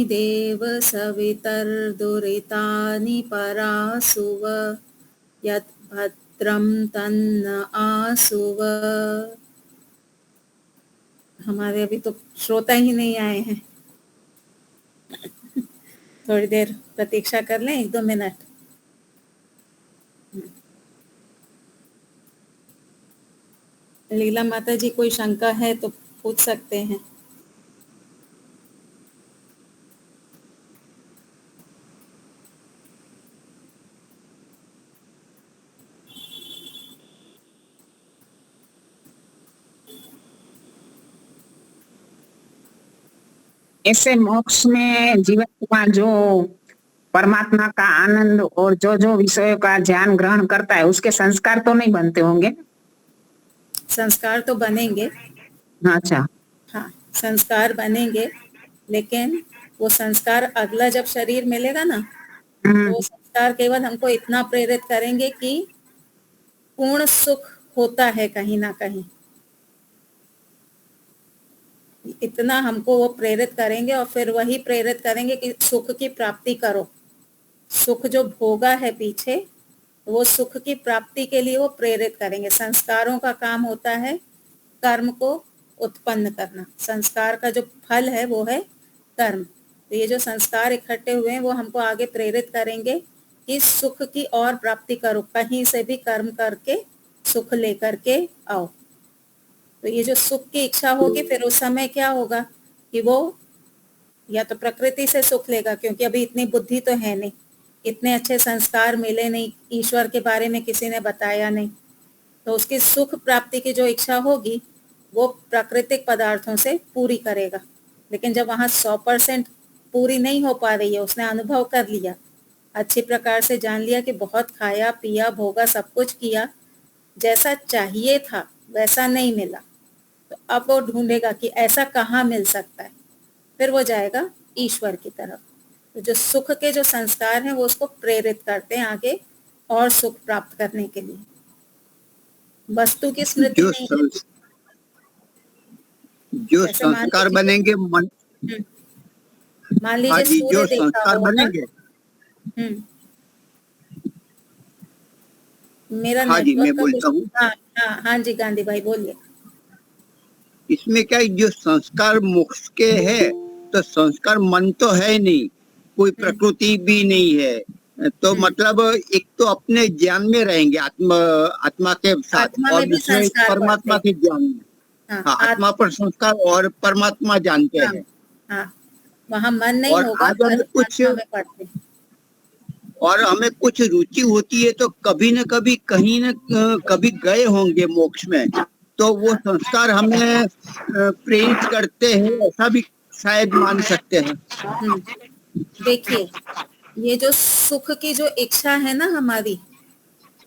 देव सवितर्दुरितानि परासुव यत् भद्रं तन्न आसुव। हमारे अभी तो श्रोता ही नहीं आए हैं, थोड़ी देर प्रतीक्षा कर लें, 1-2 मिनट। लीला माता जी, कोई शंका है तो पूछ सकते हैं। ऐसे मोक्ष में जीवात्मा जो परमात्मा का आनंद और जो जो विषयों का ज्ञान ग्रहण करता है उसके संस्कार तो नहीं बनते होंगे? संस्कार तो बनेंगे। अच्छा, हाँ, संस्कार बनेंगे, लेकिन वो संस्कार अगला जब शरीर मिलेगा ना, तो वो संस्कार केवल हमको इतना प्रेरित करेंगे कि पूर्ण सुख होता है कहीं ना कहीं, इतना हमको वो प्रेरित करेंगे। और फिर वही प्रेरित करेंगे कि सुख की प्राप्ति करो। सुख जो भोगा है पीछे, वो सुख की प्राप्ति के लिए वो प्रेरित करेंगे। संस्कारों का काम होता है कर्म को उत्पन्न करना। संस्कार का जो फल है वो है कर्म। तो ये जो संस्कार इकट्ठे हुए हैं वो हमको आगे प्रेरित करेंगे कि सुख की और प्राप्ति करो, कहीं से भी कर्म करके सुख लेकर के आओ। तो ये जो सुख की इच्छा होगी, फिर उस समय क्या होगा कि वो या तो प्रकृति से सुख लेगा, क्योंकि अभी इतनी बुद्धि तो है नहीं, इतने अच्छे संस्कार मिले नहीं, ईश्वर के बारे में किसी ने बताया नहीं, तो उसकी सुख प्राप्ति की जो इच्छा होगी वो प्राकृतिक पदार्थों से पूरी करेगा। लेकिन जब वहाँ 100% पूरी नहीं हो पा रही है, उसने अनुभव कर लिया, अच्छी प्रकार से जान लिया कि बहुत खाया पिया भोगा सब कुछ किया, जैसा चाहिए था वैसा नहीं मिला, तो अब वो ढूंढेगा कि ऐसा कहाँ मिल सकता है, फिर वो जाएगा ईश्वर की तरफ। तो जो सुख के जो संस्कार हैं वो उसको प्रेरित करते हैं आगे और सुख प्राप्त करने के लिए। वस्तु की स्मृति नहीं है। जो संस्कार बनेंगे मान लीजिए सूर्य देखा संस्कार बनेंगे। मेरा हाँ जी, मैं बोलता हूँ। हाँ जी, गांधी भाई बोलिए। इसमें क्या जो संस्कार मोक्ष के है, तो संस्कार मन तो है नहीं, कोई प्रकृति भी नहीं है, तो मतलब एक तो अपने ज्ञान में रहेंगे आत्मा के साथ, और दूसरे परमात्मा के ज्ञान में। हाँ, आत्मा पर संस्कार और परमात्मा जानते हैं। हाँ, वहाँ मन नहीं होगा, और हमें कुछ रुचि होती है, तो कभी न कभी कहीं न कभी गए होंगे मोक्ष में, तो वो संस्कार हमें प्रेरित करते हैं, ऐसा भी शायद मान सकते हैं। देखिए, ये जो सुख की जो इच्छा है ना हमारी,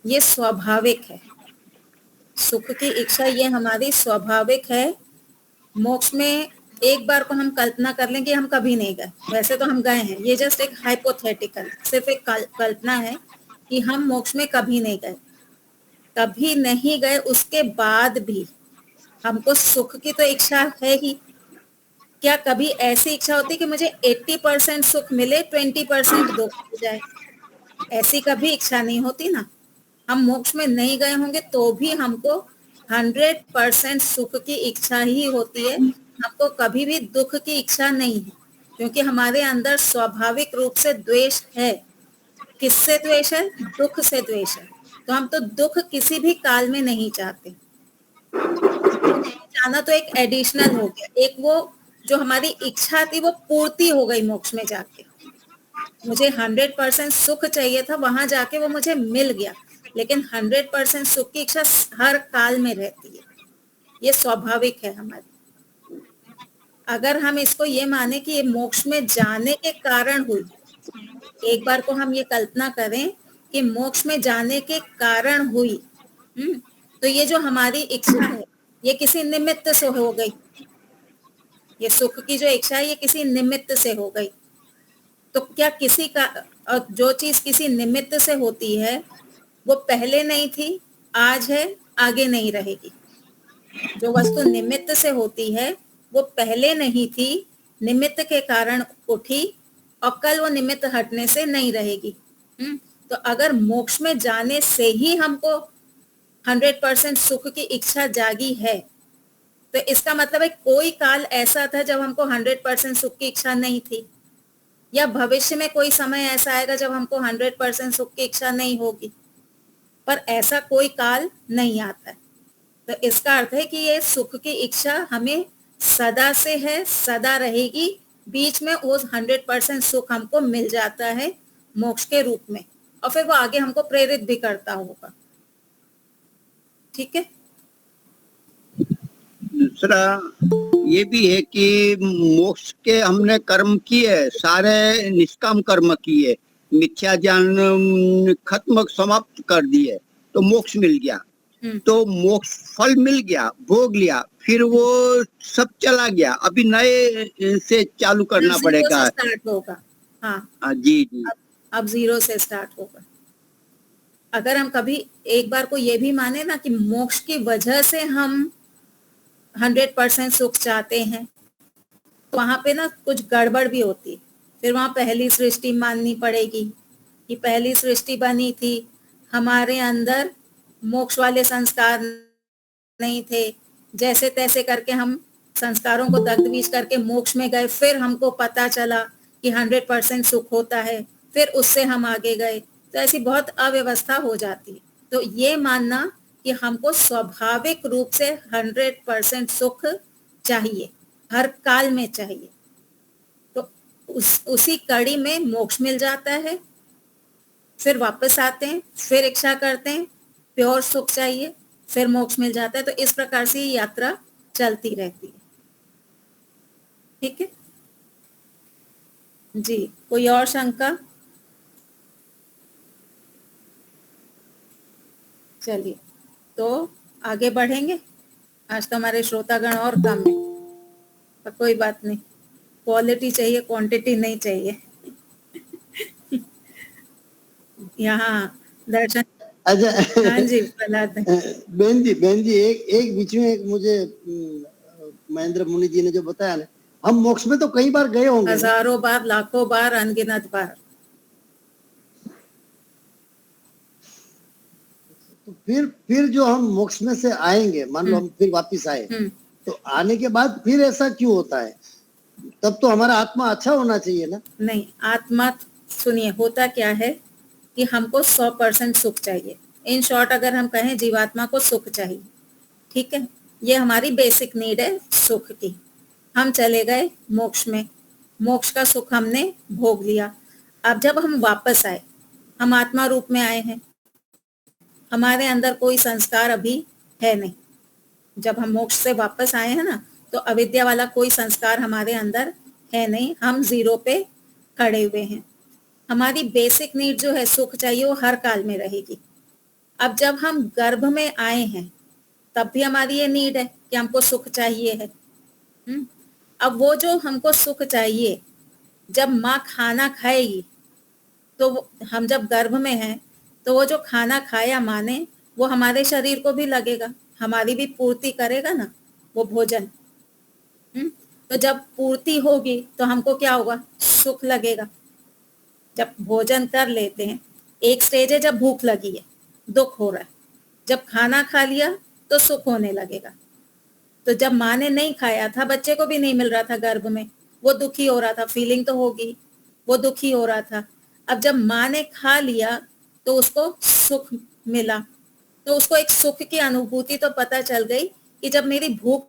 ये स्वाभाविक है। सुख की इच्छा ये हमारी स्वाभाविक है। मोक्ष में एक बार को हम कल्पना कर लें कि हम कभी नहीं गए, वैसे तो हम गए हैं, ये जस्ट एक हाइपोथेटिकल, सिर्फ एक कल्पना है कि हम मोक्ष में कभी नहीं गए। कभी नहीं गए उसके बाद भी हमको सुख की तो इच्छा है ही। क्या कभी ऐसी इच्छा होती कि मुझे 80% सुख मिले, 20% दुख हो जाए? ऐसी कभी इच्छा नहीं होती ना। हम मोक्ष में नहीं गए होंगे तो भी हमको 100% सुख की इच्छा ही होती है। हमको कभी भी दुख की इच्छा नहीं है, क्योंकि हमारे अंदर स्वाभाविक रूप से द्वेष है। किससे द्वेष है? दुख से द्वेष है। तो हम तो दुख किसी भी काल में नहीं चाहते। चाहना तो एक एडिशनल हो गया, एक वो जो हमारी इच्छा थी वो पूर्ति हो गई मोक्ष में जाके। मुझे 100% सुख चाहिए था, वहां जाके वो मुझे मिल गया, लेकिन 100% सुख की इच्छा हर काल में रहती है, ये स्वाभाविक है हमारी। अगर हम इसको ये माने कि ये मोक्ष में जाने के कारण हुई, एक बार को हम ये कल्पना करें कि मोक्ष में जाने के कारण हुई, तो ये जो हमारी इच्छा है ये किसी निमित्त से हो गई। ये सुख की जो इच्छा है ये किसी निमित्त से हो गई। तो क्या किसी का, जो चीज किसी निमित्त से होती है वो पहले नहीं थी, आज है, आगे नहीं रहेगी। जो वस्तु निमित्त से होती है वो पहले नहीं थी, निमित्त के कारण उठी और कल वो निमित्त हटने से नहीं रहेगी। तो अगर मोक्ष में जाने से ही हमको 100% सुख की इच्छा जागी है, तो इसका मतलब है कोई काल ऐसा था जब हमको 100% सुख की इच्छा नहीं थी, या भविष्य में कोई समय ऐसा आएगा जब हमको 100% सुख की इच्छा नहीं होगी, पर ऐसा कोई काल नहीं आता है। तो इसका अर्थ है कि ये सुख की इच्छा हमें सदा से है, सदा रहेगी। बीच में वो 100% सुख हमको मिल जाता है मोक्ष के रूप में, और फिर वो आगे हमको प्रेरित भी करता होगा। ठीक है। दूसरा ये भी है कि मोक्ष के हमने कर्म किए, सारे निष्काम कर्म किए, मिथ्या ज्ञान खत्म समाप्त कर दिए, तो मोक्ष मिल गया। तो मोक्ष फल मिल गया, भोग लिया, फिर वो सब चला गया, अभी नए से चालू करना पड़ेगा। स्टार्ट होगा। हाँ जी जी। अब 0 से स्टार्ट होगा। अगर हम कभी एक बार को ये भी माने ना कि मोक्ष की वजह से हम 100% सुख चाहते हैं, तो वहां पे ना कुछ गड़बड़ भी होती है। फिर वहां पहली सृष्टि माननी पड़ेगी कि पहली सृष्टि बनी थी, हमारे अंदर मोक्ष वाले संस्कार नहीं थे, जैसे तैसे करके हम संस्कारों को दग्ध बीज करके मोक्ष में गए, फिर हमको पता चला कि 100% सुख होता है, फिर उससे हम आगे गए, तो ऐसी बहुत अव्यवस्था हो जाती है। तो ये मानना कि हमको स्वाभाविक रूप से 100% सुख चाहिए, हर काल में चाहिए, तो उसी कड़ी में मोक्ष मिल जाता है। फिर वापस आते हैं, फिर इच्छा करते हैं, प्योर सुख चाहिए, फिर मोक्ष मिल जाता है। तो इस प्रकार से ये यात्रा चलती रहती है। ठीक है जी। कोई और शंका? चलिए तो आगे बढ़ेंगे। आज तो हमारे श्रोतागण और कम है, पर कोई बात नहीं, क्वालिटी चाहिए, क्वांटिटी नहीं चाहिए। यहाँ दर्शन। अच्छा हाँ जी प्रहलाद। बहन जी एक बीच में एक मुझे महेंद्र मुनि जी ने जो बताया ना, हम मोक्ष में तो कई बार गए होंगे, हजारों बार, लाखों बार, अनगिनत बार। तो फिर जो हम मोक्ष में से आएंगे, मान लो हम फिर वापिस आए, तो आने के बाद फिर ऐसा क्यों होता है? तब तो हमारा आत्मा अच्छा होना चाहिए ना? नहीं, आत्मा सुनिए, होता क्या है कि हमको 100% सुख चाहिए। इन शॉर्ट अगर हम कहें, जीवात्मा को सुख चाहिए। ठीक है, ये हमारी बेसिक नीड है सुख की। हम चले गए मोक्ष में, मोक्ष का सुख हमने भोग लिया। अब जब हम वापस आए, हम आत्मा रूप में आए हैं, हमारे अंदर कोई संस्कार अभी है नहीं। जब हम मोक्ष से वापस आए हैं ना, तो अविद्या वाला कोई संस्कार हमारे अंदर है नहीं, हम 0 पे खड़े हुए हैं। हमारी बेसिक नीड जो है सुख चाहिए, वो हर काल में रहेगी। अब जब हम गर्भ में आए हैं, तब भी हमारी ये नीड है कि हमको सुख चाहिए है। अब वो जो हमको सुख चाहिए, जब माँ खाना खाएगी, तो हम जब गर्भ में हैं, तो वो जो खाना खाया माँ ने, वो हमारे शरीर को भी लगेगा, हमारी भी पूर्ति करेगा ना वो भोजन। तो जब पूर्ति होगी तो हमको क्या होगा? सुख लगेगा। जब भोजन कर लेते हैं, एक स्टेज है जब भूख लगी है, दुख हो रहा है, जब खाना खा लिया तो सुख होने लगेगा। तो जब माँ ने नहीं खाया था, बच्चे को भी नहीं मिल रहा था गर्भ में, वो दुखी हो रहा था, फीलिंग तो होगी, वो दुखी हो रहा था। अब जब माँ ने खा लिया तो उसको सुख मिला, तो उसको एक सुख की अनुभूति तो पता चल गई कि जब मेरी भूख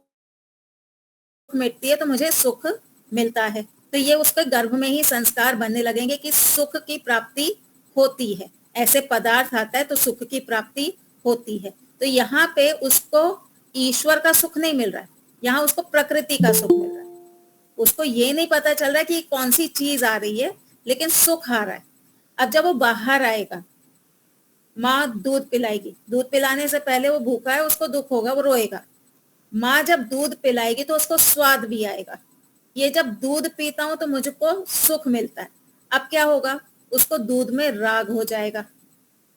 मिटती है तो मुझे सुख मिलता है। तो ये उसके गर्भ में ही संस्कार बनने लगेंगे कि सुख की प्राप्ति होती है, ऐसे पदार्थ आता है तो सुख की प्राप्ति होती है। तो यहाँ पे उसको ईश्वर का सुख नहीं मिल रहा है, यहाँ उसको प्रकृति का सुख मिल रहा है। उसको ये नहीं पता चल रहा है कि कौन सी चीज आ रही है, लेकिन सुख आ रहा है। अब जब वो बाहर आएगा, माँ दूध पिलाएगी, दूध पिलाने से पहले वो भूखा है, उसको दुख होगा, वो रोएगा। माँ जब दूध पिलाएगी तो उसको स्वाद भी आएगा, ये जब दूध पीता हूं तो मुझको सुख मिलता है। अब क्या होगा? उसको दूध में राग हो जाएगा,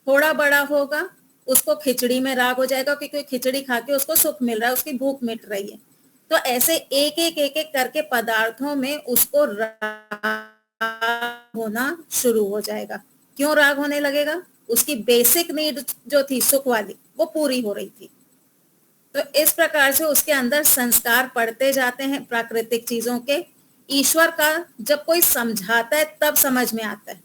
थोड़ा बड़ा होगा उसको खिचड़ी में राग हो जाएगा, क्योंकि खिचड़ी खा के उसको सुख मिल रहा है, उसकी भूख मिट रही है। तो ऐसे एक एक करके पदार्थों में उसको राग होना शुरू हो जाएगा। क्यों राग होने लगेगा? उसकी बेसिक नीड जो थी सुख वाली वो पूरी हो रही थी। तो इस प्रकार से उसके अंदर संस्कार पड़ते जाते हैं प्राकृतिक चीजों के। ईश्वर का जब कोई समझाता है तब समझ में आता है।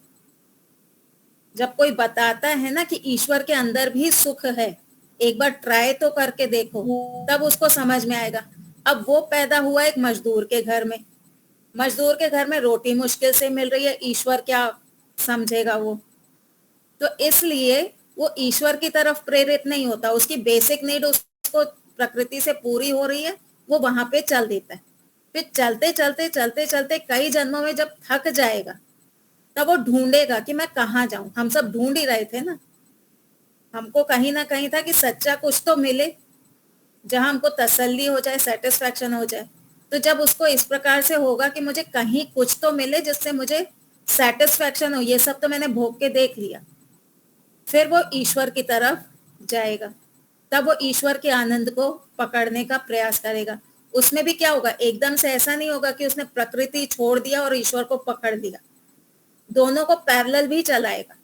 जब कोई बताता है ना कि ईश्वर के अंदर भी सुख है, एक बार ट्राई तो करके देखो, तब उसको समझ में आएगा। अब वो पैदा हुआ एक मजदूर के घर में, मजदूर के घर में रोटी मुश्किल से मिल रही है, ईश्वर क्या समझेगा वो? तो इसलिए वो ईश्वर की तरफ प्रेरित नहीं होता, उसकी बेसिक नीड उसको प्रकृति से पूरी हो रही है, वो वहां पे चल देता है। फिर चलते चलते चलते चलते कई जन्मों में जब थक जाएगा तब वो ढूंढेगा कि मैं कहाँ जाऊं। हम सब ढूंढ ही रहे थे ना, हमको कहीं ना कहीं था कि सच्चा कुछ तो मिले जहां हमको तसल्ली हो जाए, सेटिस्फैक्शन हो जाए। तो जब उसको इस प्रकार से होगा कि मुझे कहीं कुछ तो मिले जिससे मुझे सेटिस्फैक्शन हो, ये सब तो मैंने भोग के देख लिया, फिर वो ईश्वर की तरफ जाएगा। तब वो ईश्वर के आनंद को पकड़ने का प्रयास करेगा। उसमें भी क्या होगा, एकदम से ऐसा नहीं होगा कि उसने प्रकृति छोड़ दिया और ईश्वर को पकड़ लिया। दोनों को पैरेलल भी चलाएगा।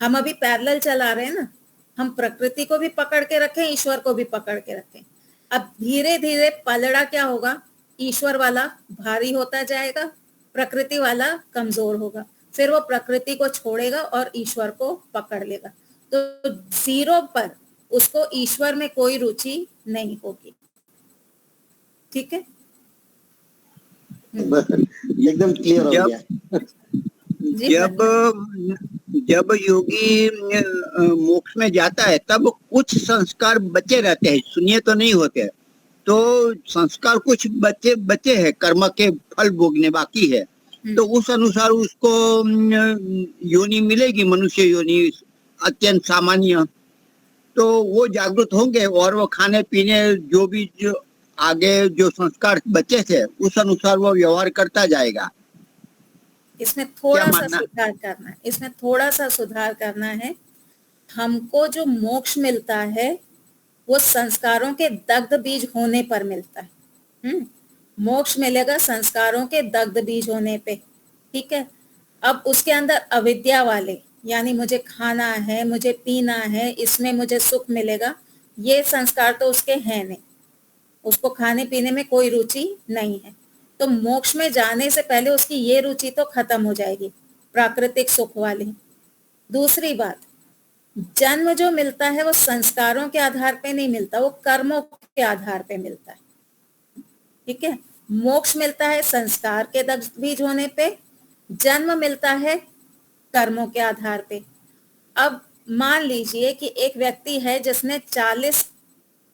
हम अभी पैरेलल चला रहे हैं ना, हम प्रकृति को भी पकड़ के रखें, ईश्वर को भी पकड़ के रखें। अब धीरे धीरे पलड़ा क्या होगा, ईश्वर वाला भारी होता जाएगा, प्रकृति वाला कमजोर होगा। फिर वो प्रकृति को छोड़ेगा और ईश्वर को पकड़ लेगा। तो जीरो पर उसको ईश्वर में कोई रुचि नहीं होगी। ठीक है, एकदम क्लियर हो गया। जब योगी मोक्ष में जाता है तब कुछ संस्कार बचे रहते हैं, शून्य तो नहीं होते। तो संस्कार कुछ बचे हैं, कर्म के फल भोगने बाकी है। तो उस अनुसार उसको योनि मिलेगी, मनुष्य योनि अत्यंत सामान्य। तो वो जागृत होंगे और वो खाने पीने जो आगे जो संस्कार बचे थे उस अनुसार वो व्यवहार करता जाएगा। इसमें थोड़ा सा सुधार करना है, इसमें थोड़ा सा सुधार करना है। हमको जो मोक्ष मिलता है वो संस्कारों के दग्ध बीज होने पर मिलता है। मोक्ष मिलेगा संस्कारों के दग्ध बीज होने पे। ठीक है, अब उसके अंदर अविद्या वाले, यानी मुझे खाना है, मुझे पीना है, इसमें मुझे सुख मिलेगा, ये संस्कार तो उसके हैं नहीं, उसको खाने पीने में कोई रुचि नहीं है। तो मोक्ष में जाने से पहले उसकी ये रुचि तो खत्म हो जाएगी, प्राकृतिक सुख वाली। दूसरी बात, जन्म जो मिलता है वो संस्कारों के आधार पे नहीं मिलता, वो कर्मों के आधार पे मिलता है। ठीक है, मोक्ष मिलता है संस्कार के दग्ध बीज होने पे, जन्म मिलता है कर्मों के आधार पे। अब मान लीजिए कि एक व्यक्ति है जिसने 40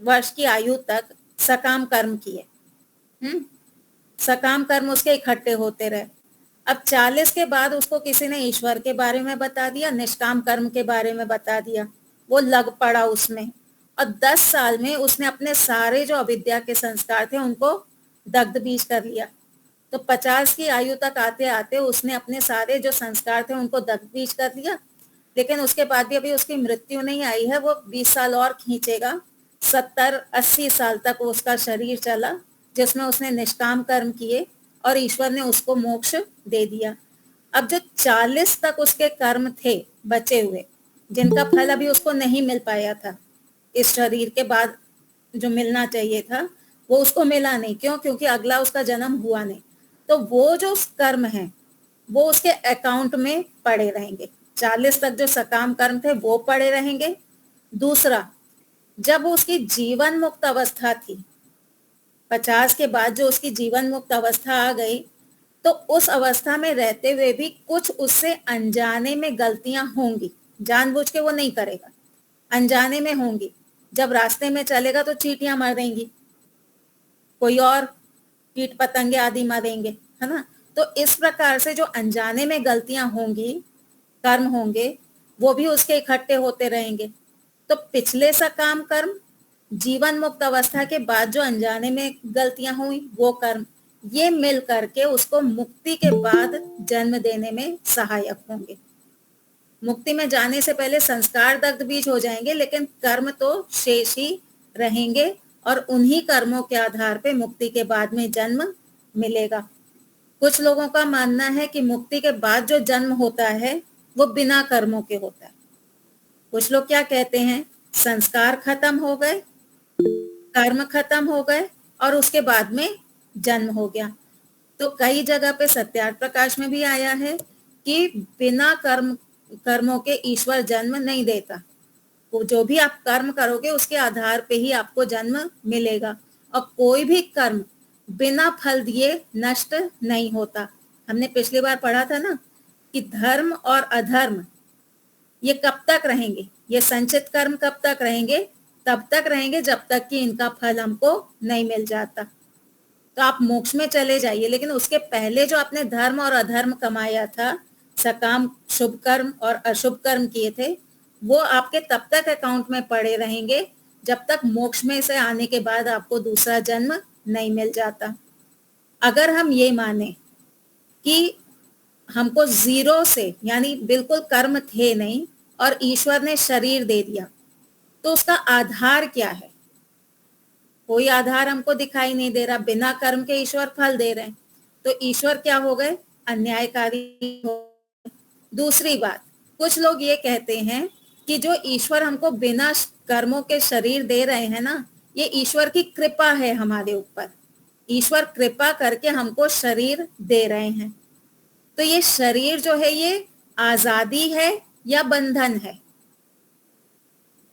वर्ष की आयु तक सकाम कर्म किए, सकाम कर्म उसके इकट्ठे होते रहे। अब 40 के बाद उसको किसी ने ईश्वर के बारे में बता दिया, निष्काम कर्म के बारे में बता दिया, वो लग पड़ा उसमें, और 10 साल में उसने अपने सारे जो अविद्या के संस्कार थे उनको दग्ध बीज कर लिया। तो 50 की आयु तक आते आते उसने अपने सारे जो संस्कार थे उनको दग्ध बीज कर लिया। लेकिन उसके बाद भी अभी उसकी मृत्यु नहीं आई है, वो 20 साल और खींचेगा, 70-80 साल तक उसका शरीर चला जिसमें उसने निष्काम कर्म किए और ईश्वर ने उसको मोक्ष दे दिया। अब जो 40 तक उसके कर्म थे बचे हुए, जिनका फल अभी उसको नहीं मिल पाया था, इस शरीर के बाद जो मिलना चाहिए था वो उसको मिला नहीं। क्यों? क्योंकि अगला उसका जन्म हुआ नहीं। तो वो जो कर्म है वो उसके अकाउंट में पड़े रहेंगे। 40 तक जो सकाम कर्म थे वो पड़े रहेंगे। दूसरा, जब उसकी जीवन मुक्त अवस्था थी, 50 के बाद जो उसकी जीवन मुक्त अवस्था आ गई, तो उस अवस्था में रहते हुए भी कुछ उससे अनजाने में गलतियां होंगी, जानबूझ के वो नहीं करेगा, अनजाने में होंगी। जब रास्ते में चलेगा तो चींटियां मार देंगी, कोई और कीट पतंगे आदि मारेंगे, है ना। तो इस प्रकार से जो अनजाने में गलतियां होंगी, कर्म होंगे, वो भी उसके इकट्ठे होते रहेंगे। तो पिछले सकाम कर्म, जीवन मुक्त अवस्था के बाद जो अनजाने में गलतियां हुई वो कर्म, ये मिल करके उसको मुक्ति के बाद जन्म देने में सहायक होंगे। मुक्ति में जाने से पहले संस्कार दग्ध बीज हो जाएंगे, लेकिन कर्म तो शेष ही रहेंगे और उन्हीं कर्मों के आधार पे मुक्ति के बाद में जन्म मिलेगा। कुछ लोगों का मानना है कि मुक्ति के बाद जो जन्म होता है वो बिना कर्मों के होता है। कुछ लोग क्या कहते हैं, संस्कार खत्म हो गए, कर्म खत्म हो गए और उसके बाद में जन्म हो गया। तो कई जगह पे सत्यार्थ प्रकाश में भी आया है कि बिना कर्मों के ईश्वर जन्म नहीं देता। वो जो भी आप कर्म करोगे उसके आधार पे ही आपको जन्म मिलेगा, और कोई भी कर्म बिना फल दिए नष्ट नहीं होता। हमने पिछली बार पढ़ा था ना कि धर्म और अधर्म ये कब तक रहेंगे, ये संचित कर्म कब तक रहेंगे, तब तक रहेंगे जब तक कि इनका फल हमको नहीं मिल जाता। तो आप मोक्ष में चले जाइए, लेकिन उसके पहले जो आपने धर्म और अधर्म कमाया था, सकाम शुभ कर्म और अशुभ कर्म किए थे, वो आपके तब तक अकाउंट में पड़े रहेंगे जब तक मोक्ष में से आने के बाद आपको दूसरा जन्म नहीं मिल जाता। अगर हम ये माने कि हमको जीरो से, यानी बिल्कुल कर्म थे नहीं और ईश्वर ने शरीर दे दिया, तो उसका आधार क्या है? कोई आधार हमको दिखाई नहीं दे रहा। बिना कर्म के ईश्वर फल दे रहे हैं, तो ईश्वर क्या हो गए? अन्यायकारी हो। दूसरी बात, कुछ लोग ये कहते हैं कि जो ईश्वर हमको बिना कर्मों के शरीर दे रहे हैं ना, ये ईश्वर की कृपा है हमारे ऊपर। ईश्वर कृपा करके हमको शरीर दे रहे हैं। तो ये शरीर जो है ये आजादी है या बंधन है?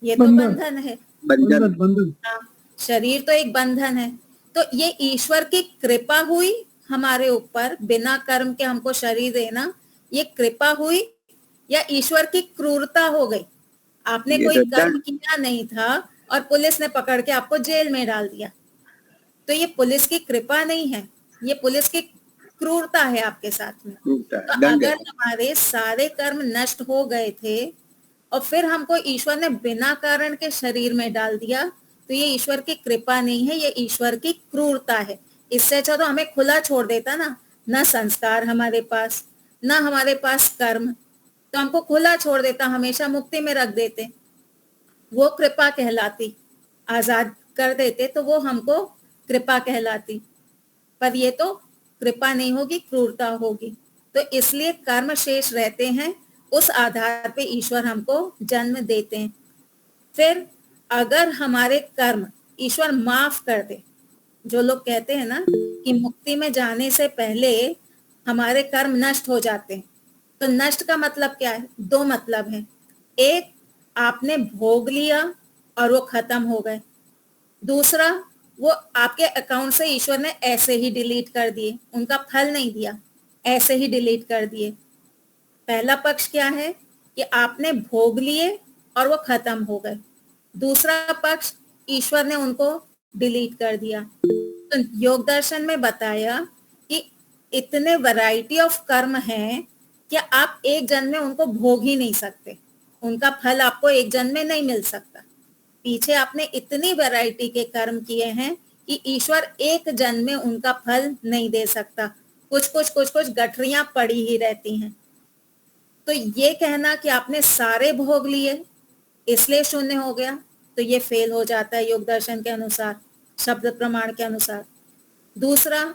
ये तो बंधन है। बंधन। हाँ, शरीर तो एक बंधन है। तो ये ईश्वर की कृपा हुई हमारे ऊपर, बिना कर्म के हमको शरीर देना, ये कृपा हुई या ईश्वर की क्रूरता हो गई? आपने कोई कर्म किया नहीं था और पुलिस ने पकड़ के आपको जेल में डाल दिया, तो ये पुलिस की कृपा नहीं है, ये पुलिस की क्रूरता है आपके साथ में। तो अगर हमारे सारे कर्म नष्ट हो गए थे और फिर हमको ईश्वर ने बिना कारण के शरीर में डाल दिया, तो ये ईश्वर की कृपा नहीं है, ये ईश्वर की क्रूरता है। इससे अच्छा तो हमें खुला छोड़ देता ना संस्कार हमारे पास, ना हमारे पास कर्म, तो हमको खुला छोड़ देता, हमेशा मुक्ति में रख देते, वो कृपा कहलाती। आजाद कर देते तो वो हमको कृपा कहलाती। पर ये तो कृपा नहीं होगी, क्रूरता होगी। तो इसलिए कर्म शेष रहते हैं, उस आधार पे ईश्वर हमको जन्म देते हैं। फिर अगर हमारे कर्म ईश्वर माफ कर दे, जो लोग कहते हैं ना कि मुक्ति में जाने से पहले हमारे कर्म नष्ट हो जाते हैं, तो नष्ट का मतलब क्या है? दो मतलब है। एक, आपने भोग लिया और वो खत्म हो गए। दूसरा, वो आपके अकाउंट से ईश्वर ने ऐसे ही डिलीट कर दिए, उनका फल नहीं दिया, ऐसे ही डिलीट कर दिए। पहला पक्ष क्या है कि आपने भोग लिए और वो खत्म हो गए। दूसरा पक्ष, ईश्वर ने उनको डिलीट कर दिया। तो योग दर्शन में बताया कि इतने वैरायटी ऑफ कर्म हैं कि आप एक जन्म में उनको भोग ही नहीं सकते, उनका फल आपको एक जन्म में नहीं मिल सकता। पीछे आपने इतनी वैरायटी के कर्म किए हैं कि ईश्वर एक जन्म में उनका फल नहीं दे सकता। कुछ गठरियां पड़ी ही रहती हैं। तो ये कहना कि आपने सारे भोग लिए इसलिए शून्य हो गया, तो ये फेल हो जाता है योग दर्शन के अनुसार, शब्द प्रमाण के अनुसार। दूसरा,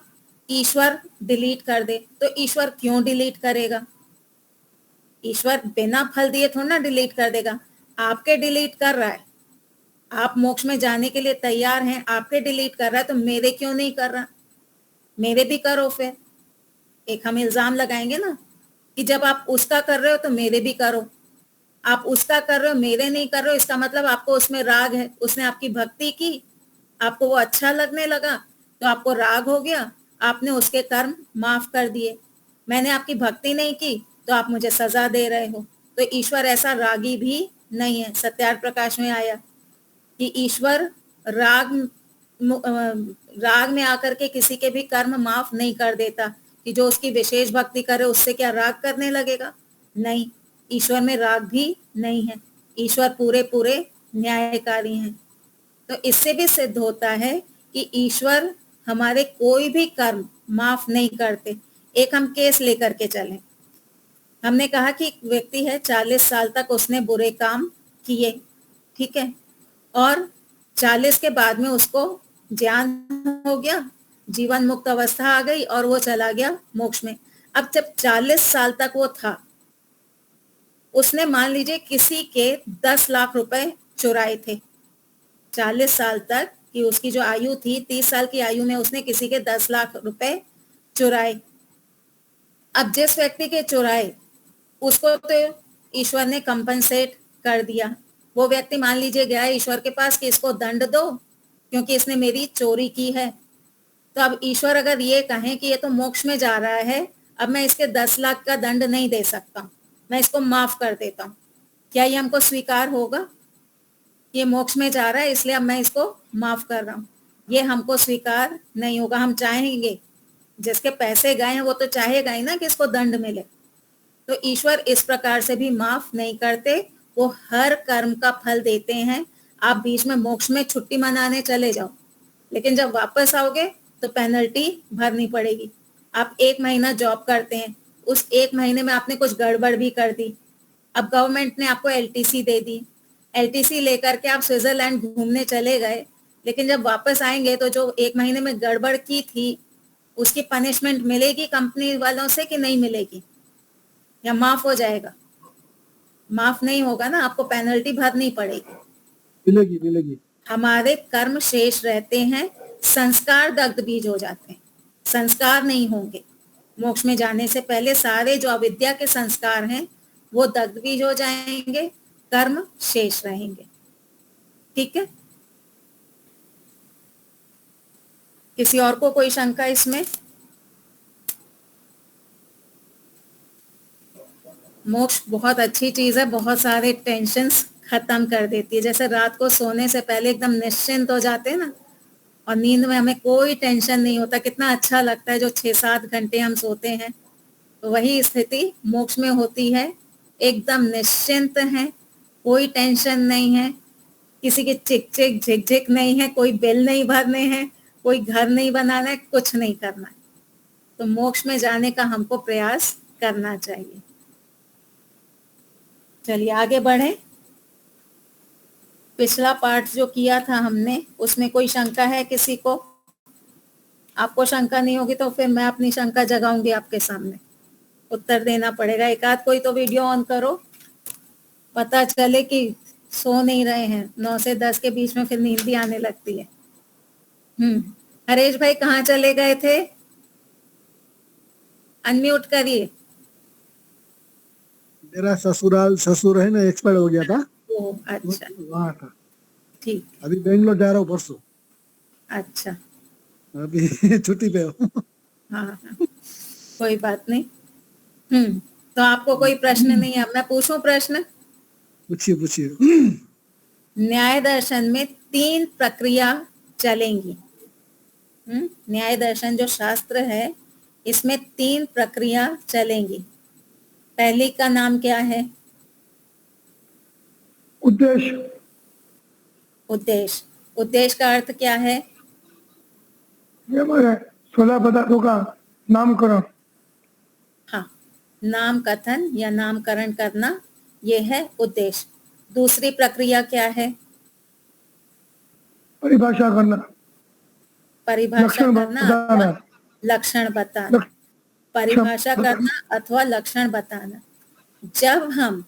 ईश्वर डिलीट कर दे, तो ईश्वर क्यों डिलीट करेगा? ईश्वर बिना फल दिए थोड़ा ना डिलीट कर देगा, आपके डिलीट कर रहा है। आप मोक्ष में जाने के लिए तैयार हैं, आपके डिलीट कर रहा है, तो मेरे क्यों नहीं कर रहा? मेरे भी करो। फिर एक हम इल्जाम लगाएंगे ना कि जब आप उसका कर रहे हो तो मेरे भी करो। आप उसका कर रहे हो, मेरे नहीं कर रहे हो, इसका मतलब आपको उसमें राग है। उसने आपकी भक्ति की, आपको वो अच्छा लगने लगा, तो आपको राग हो गया, आपने उसके कर्म माफ कर दिए। मैंने आपकी भक्ति नहीं की तो आप मुझे सजा दे रहे हो। तो ईश्वर ऐसा रागी भी नहीं है। सत्यार्थ प्रकाश में आया कि ईश्वर राग में आकर के किसी के भी कर्म माफ नहीं कर देता, कि जो उसकी विशेष भक्ति करे उससे क्या राग करने लगेगा? नहीं, ईश्वर में राग भी नहीं है। ईश्वर पूरे पूरे न्यायकारी हैं। तो इससे भी सिद्ध होता है कि ईश्वर हमारे कोई भी कर्म माफ नहीं करते। एक हम केस लेकर के चलें। हमने कहा कि एक व्यक्ति है, 40 साल तक उसने बुरे काम किए, ठीक है, और 40 के बाद में उसको ज्ञान हो गया, जीवन मुक्त अवस्था आ गई और वो चला गया मोक्ष में। अब जब 40 साल तक वो था, उसने मान लीजिए किसी के 10 लाख रुपए चुराए थे। 40 साल तक कि उसकी जो आयु थी, 30 साल की आयु में उसने किसी के 10 लाख रुपए चुराए। अब जिस व्यक्ति के चुराए उसको तो ईश्वर ने कंपनसेट कर दिया। वो व्यक्ति मान लीजिए गया ईश्वर के पास कि इसको दंड दो क्योंकि इसने मेरी चोरी की है। तो अब ईश्वर अगर ये कहें कि ये तो मोक्ष में जा रहा है, अब मैं इसके 10 लाख का दंड नहीं दे सकता, मैं इसको माफ कर देता हूँ, क्या ये हमको स्वीकार होगा? ये मोक्ष में जा रहा है इसलिए अब मैं इसको माफ कर रहा हूँ, ये हमको स्वीकार नहीं होगा। हम चाहेंगे, जिसके पैसे गए हैं वो तो चाहेगा ही ना कि इसको दंड मिले। तो ईश्वर इस प्रकार से भी माफ नहीं करते, वो हर कर्म का फल देते हैं। आप बीच में मोक्ष में छुट्टी मनाने चले जाओ, लेकिन जब वापस आओगे तो पेनल्टी भरनी पड़ेगी। आप 1 महीना जॉब करते हैं, उस 1 महीने में आपने कुछ गड़बड़ भी कर दी, अब गवर्नमेंट ने आपको LTC दे दी, LTC लेकर के आप स्विट्जरलैंड घूमने चले गए, लेकिन जब वापस आएंगे तो जो 1 महीने में गड़बड़ की थी उसकी पनिशमेंट मिलेगी कंपनी वालों से कि नहीं मिलेगी, या माफ हो जाएगा? माफ नहीं होगा ना, आपको पेनल्टी भरनी पड़ेगी। मिलेगी। हमारे कर्म शेष रहते हैं, संस्कार दग्ध बीज हो जाते हैं, संस्कार नहीं होंगे। मोक्ष में जाने से पहले सारे जो अविद्या के संस्कार हैं वो दग्ध बीज हो जाएंगे, कर्म शेष रहेंगे। ठीक है, किसी और को कोई शंका इसमें? मोक्ष बहुत अच्छी चीज है, बहुत सारे टेंशन्स खत्म कर देती है। जैसे रात को सोने से पहले एकदम निश्चिंत हो जाते हैं ना, और नींद में हमें कोई टेंशन नहीं होता, कितना अच्छा लगता है जो 6-7 घंटे हम सोते हैं। तो वही स्थिति मोक्ष में होती है, एकदम निश्चिंत है, कोई टेंशन नहीं है, किसी की चिक चिक झिक झिक नहीं है, कोई बिल नहीं भरने हैं, कोई घर नहीं बनाना है, कुछ नहीं करना है। तो मोक्ष में जाने का हमको प्रयास करना चाहिए। चलिए आगे बढ़े। पिछला पाठ जो किया था हमने, उसमें कोई शंका है किसी को? आपको शंका नहीं होगी तो फिर मैं अपनी शंका जगाऊंगी आपके सामने, उत्तर देना पड़ेगा। एक आध कोई तो वीडियो ऑन करो, पता चले कि सो नहीं रहे हैं। 9 से 10 के बीच में फिर नींद भी आने लगती है। हरेश भाई कहाँ चले गए थे? अनम्यूट करिए। मेरा ससुर है ना, एक्सपायर हो गया था। ओ अच्छा, वहाँ था। ठीक। अभी बेंगलोर जा रहा हूँ परसों। अच्छा, अभी छुट्टी पे हूँ। हाँ, कोई बात नहीं। तो आपको कोई प्रश्न नहीं है? अब मैं पूछूं प्रश्न? पूछिए। न्याय दर्शन में 3 प्रक्रिया चलेंगी। न्याय दर्शन जो शास्त्र है, इसमें 3 प्रक्रिया चलेंगी। पहली का नाम क्या है? उद्देश्य का अर्थ क्या है? ये 16 पदार्थों का नामकरण। हाँ, नाम कथन या नामकरण करना, ये है उद्देश्य। दूसरी प्रक्रिया क्या है? परिभाषा करना। अथवा लक्षण बताना। परिभाषा करना अथवा लक्षण बताना। जब हम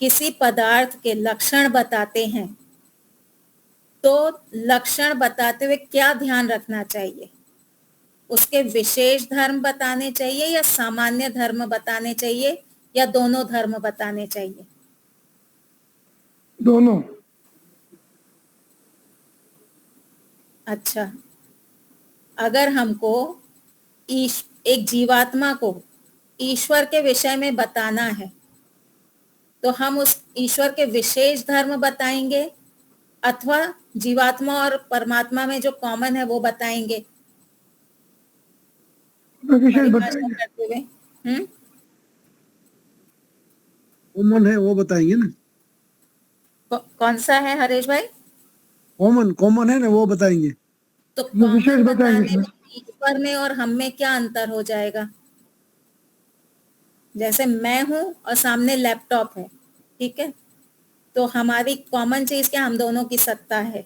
किसी पदार्थ के लक्षण बताते हैं तो लक्षण बताते हुए क्या ध्यान रखना चाहिए? उसके विशेष धर्म बताने चाहिए या सामान्य धर्म बताने चाहिए या दोनों धर्म बताने चाहिए? दोनों। अच्छा, अगर हमको एक जीवात्मा को ईश्वर के विषय में बताना है तो हम उस ईश्वर के विशेष धर्म बताएंगे अथवा जीवात्मा और परमात्मा में जो कॉमन है वो बताएंगे? परिभाषा करते हुए कॉमन है वो बताएंगे ना। कौन सा है हरेश भाई? कॉमन है ना, वो बताएंगे। तो कॉमन बताने में ईश्वर में और हम में क्या अंतर हो जाएगा? जैसे मैं हूं और सामने लैपटॉप है, ठीक है, तो हमारी कॉमन चीज क्या? हम दोनों की सत्ता है।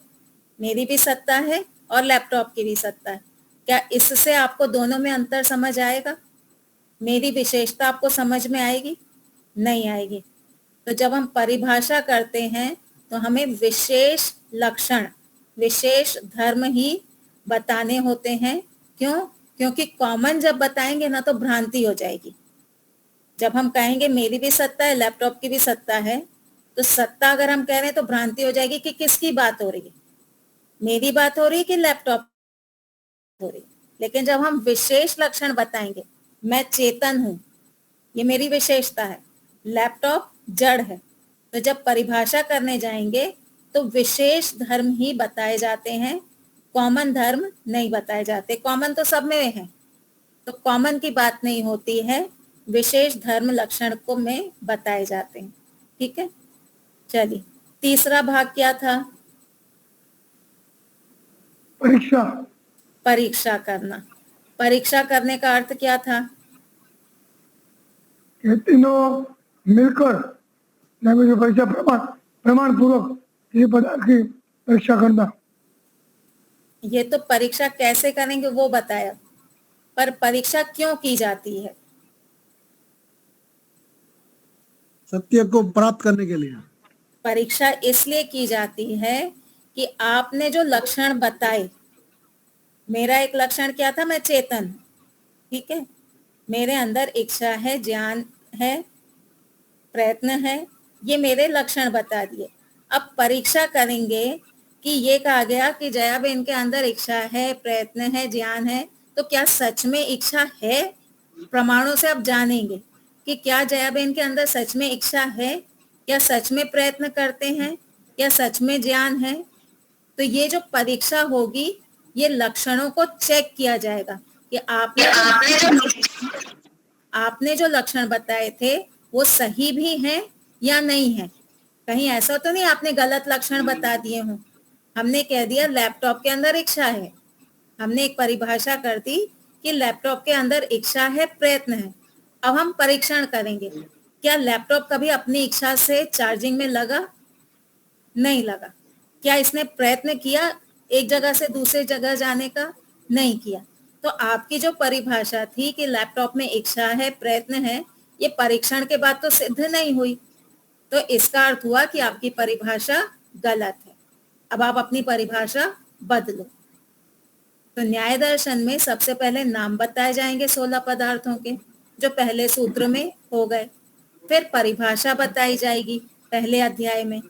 मेरी भी सत्ता है और लैपटॉप की भी सत्ता है। क्या इससे आपको दोनों में अंतर समझ आएगा? मेरी विशेषता आपको समझ में आएगी? नहीं आएगी। तो जब हम परिभाषा करते हैं तो हमें विशेष लक्षण, विशेष धर्म ही बताने होते हैं। क्यों? क्योंकि कॉमन जब बताएंगे ना तो भ्रांति हो जाएगी। जब हम कहेंगे मेरी भी सत्ता है, लैपटॉप की भी सत्ता है, तो सत्ता अगर हम कह रहे हैं तो भ्रांति हो जाएगी कि किसकी बात हो रही है, मेरी बात हो रही है कि लैपटॉप हो रही है। लेकिन जब हम विशेष लक्षण बताएंगे, मैं चेतन हूं, ये मेरी विशेषता है, लैपटॉप जड़ है, तो जब परिभाषा करने जाएंगे तो विशेष धर्म ही बताए जाते हैं, कॉमन धर्म नहीं बताए जाते। कॉमन तो सब में है, तो कॉमन की बात नहीं होती है, विशेष धर्म लक्षण को में बताए जाते हैं। ठीक है, चलिए तीसरा भाग क्या था? परीक्षा। परीक्षा करना। परीक्षा करने का अर्थ क्या था? ये तीनों मिलकर जो परीक्षा प्रमाण पूर्वक किसी पदार्थ की परीक्षा करना। ये तो परीक्षा कैसे करेंगे वो बताया, पर परीक्षा क्यों की जाती है? सत्य को प्राप्त करने के लिए। परीक्षा इसलिए की जाती है कि आपने जो लक्षण बताए, मेरा एक लक्षण क्या था, मैं चेतन, ठीक है, मेरे अंदर इच्छा है, ज्ञान है, प्रयत्न है, ये मेरे लक्षण बता दिए। अब परीक्षा करेंगे कि ये कहा गया कि जयाबेन के अंदर इच्छा है, प्रयत्न है, ज्ञान है, तो क्या सच में इच्छा है? प्रमाणों से आप जानेंगे कि क्या जयाबेन के अंदर सच में इच्छा है, क्या सच में प्रयत्न करते हैं, क्या सच में ज्ञान है। तो ये जो परीक्षा होगी, ये लक्षणों को चेक किया जाएगा कि आपने जो लक्षण बताए थे वो सही भी हैं या नहीं है। कहीं ऐसा तो नहीं आपने गलत लक्षण बता दिए हों। हमने कह दिया लैपटॉप के अंदर इच्छा है, हमने एक परिभाषा कर दी कि लैपटॉप के अंदर इच्छा है, प्रयत्न है। अब हम परीक्षण करेंगे, क्या लैपटॉप कभी अपनी इच्छा से चार्जिंग में लगा? नहीं लगा। क्या इसने प्रयत्न किया एक जगह से दूसरी जगह जाने का? नहीं किया। तो आपकी जो परिभाषा थी कि लैपटॉप में इच्छा है, प्रयत्न है, ये परीक्षण के बाद तो सिद्ध नहीं हुई। तो इसका अर्थ हुआ कि आपकी परिभाषा गलत है। अब आप अपनी परिभाषा बदलो। तो न्याय दर्शन में सबसे पहले नाम बताए जाएंगे 16 पदार्थों के, जो पहले सूत्र में हो गए। फिर परिभाषा बताई जाएगी पहले अध्याय में,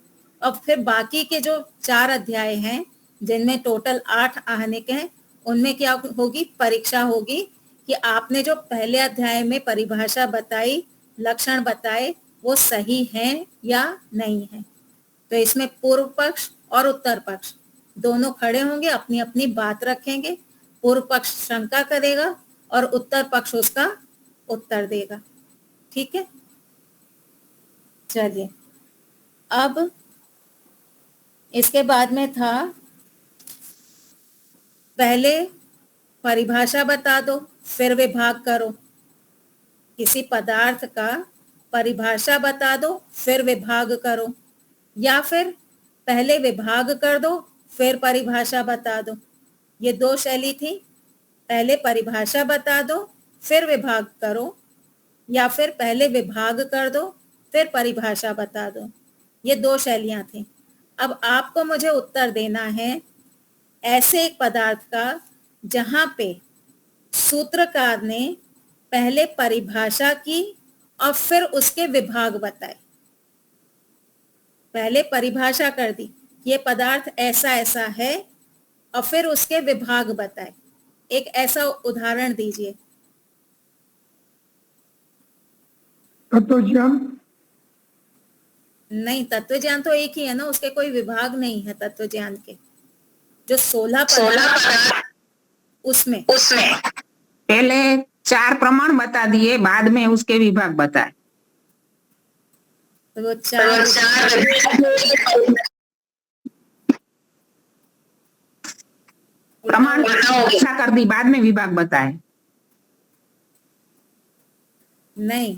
और फिर बाकी के जो 4 अध्याय हैं जिनमें टोटल 8 आहनिक हैं, उनमें क्या होगी? परीक्षा होगी कि आपने जो पहले अध्याय में परिभाषा बताई, लक्षण बताए, वो सही हैं या नहीं है। तो इसमें पूर्व पक्ष और उत्तर पक्ष दोनों खड़े होंगे, अपनी अपनी बात रखेंगे। पूर्व पक्ष शंका करेगा और उत्तर पक्ष उसका उत्तर देगा। ठीक है, चलिए अब इसके बाद में था, पहले परिभाषा बता दो फिर विभाग करो। किसी पदार्थ का परिभाषा बता दो फिर विभाग करो, या फिर पहले विभाग कर दो फिर परिभाषा बता दो। ये 2 शैली थी, पहले परिभाषा बता दो फिर विभाग करो, या फिर पहले विभाग कर दो फिर परिभाषा बता दो। ये 2 शैलियां थी। अब आपको मुझे उत्तर देना है ऐसे एक पदार्थ का जहां पे सूत्रकार ने पहले परिभाषा की और फिर उसके विभाग बताए। पहले परिभाषा कर दी, ये पदार्थ ऐसा ऐसा है, और फिर उसके विभाग बताए। एक ऐसा उदाहरण दीजिए। तत्वज्ञान। नहीं, तत्वज्ञान तो एक ही है ना, उसके कोई विभाग नहीं है तत्वज्ञान के। जो 16 पदार्थ उसमें पहले 4 प्रमाण बता दिए, बाद में उसके विभाग बताए। तो वो 4 प्रमाण ऐसा कर दी, बाद में विभाग बताए। नहीं,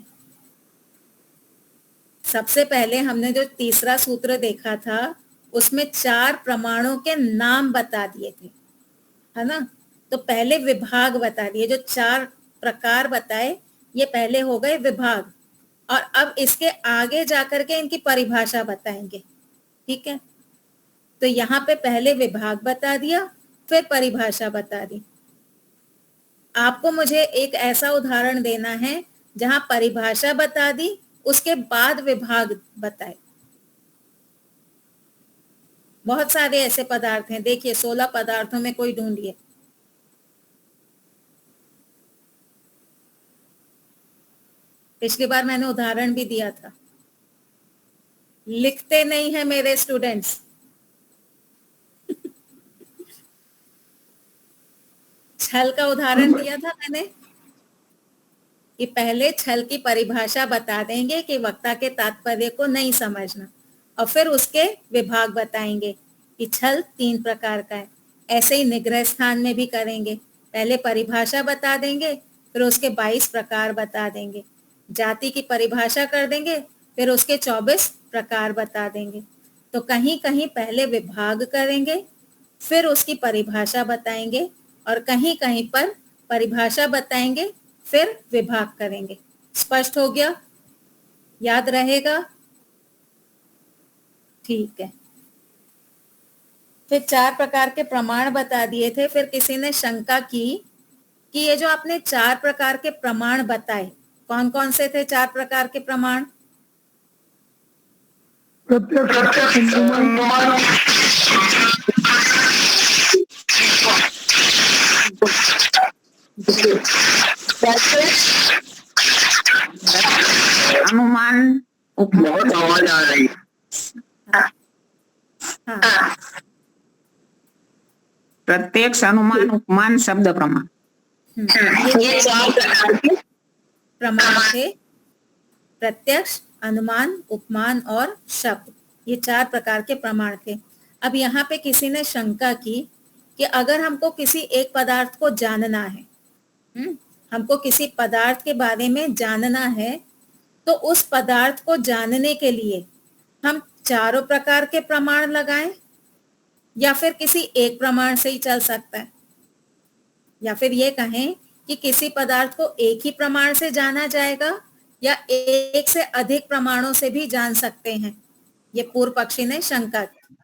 सबसे पहले हमने जो तीसरा सूत्र देखा था उसमें 4 प्रमाणों के नाम बता दिए थे, है ना। तो पहले विभाग बता दिए, जो 4 प्रकार बताए ये पहले हो गए विभाग, और अब इसके आगे जाकर के इनकी परिभाषा बताएंगे, ठीक है। तो यहाँ पे पहले विभाग बता दिया, फिर परिभाषा बता दी। आपको मुझे एक ऐसा उदाहरण देना है जहां परिभाषा बता दी, उसके बाद विभाग बताए। बहुत सारे ऐसे पदार्थ हैं, देखिए 16 पदार्थों में कोई ढूंढिए। पिछली बार मैंने उदाहरण भी दिया था, लिखते नहीं है मेरे स्टूडेंट्स। छल का उदाहरण दिया था मैंने कि पहले छल की परिभाषा बता देंगे कि वक्ता के तात्पर्य को नहीं समझना, और फिर उसके विभाग बताएंगे कि छल 3 प्रकार का है। ऐसे ही निग्रह स्थान में भी करेंगे, पहले परिभाषा बता देंगे, फिर उसके 22 प्रकार बता देंगे। जाति की परिभाषा कर देंगे, फिर उसके 24 प्रकार बता देंगे। तो कहीं कहीं पहले विभाग करेंगे, फिर उसकी परिभाषा बताएंगे, और कहीं कहीं पर परिभाषा बताएंगे, फिर विभाग करेंगे। स्पष्ट हो गया? याद रहेगा? ठीक है। फिर 4 प्रकार के प्रमाण बता दिए थे। फिर किसी ने शंका की कि ये जो आपने 4 प्रकार के प्रमाण बताए, कौन कौन से थे 4 प्रकार के प्रमाण? प्रत्यक्ष अनुमान अनुमान बहुत आवाज आ रही है। हाँ, प्रत्यक्ष अनुमान उपमान शब्द प्रमाण। ये 4 प्रकार के प्रमाण थे, प्रत्यक्ष, अनुमान, उपमान और शब्द। ये 4 प्रकार के प्रमाण थे। अब यहाँ पे किसी ने शंका की कि अगर हमको किसी एक पदार्थ को जानना है, हमको किसी पदार्थ के बारे में जानना है, तो उस पदार्थ को जानने के लिए हम 4 प्रकार के प्रमाण लगाएं, या फिर किसी एक प्रमाण से ही चल सकता है, या फिर ये कहें कि किसी पदार्थ को एक ही प्रमाण से जाना जाएगा या एक से अधिक प्रमाणों से भी जान सकते हैं। ये पूर्व पक्षी ने शंका की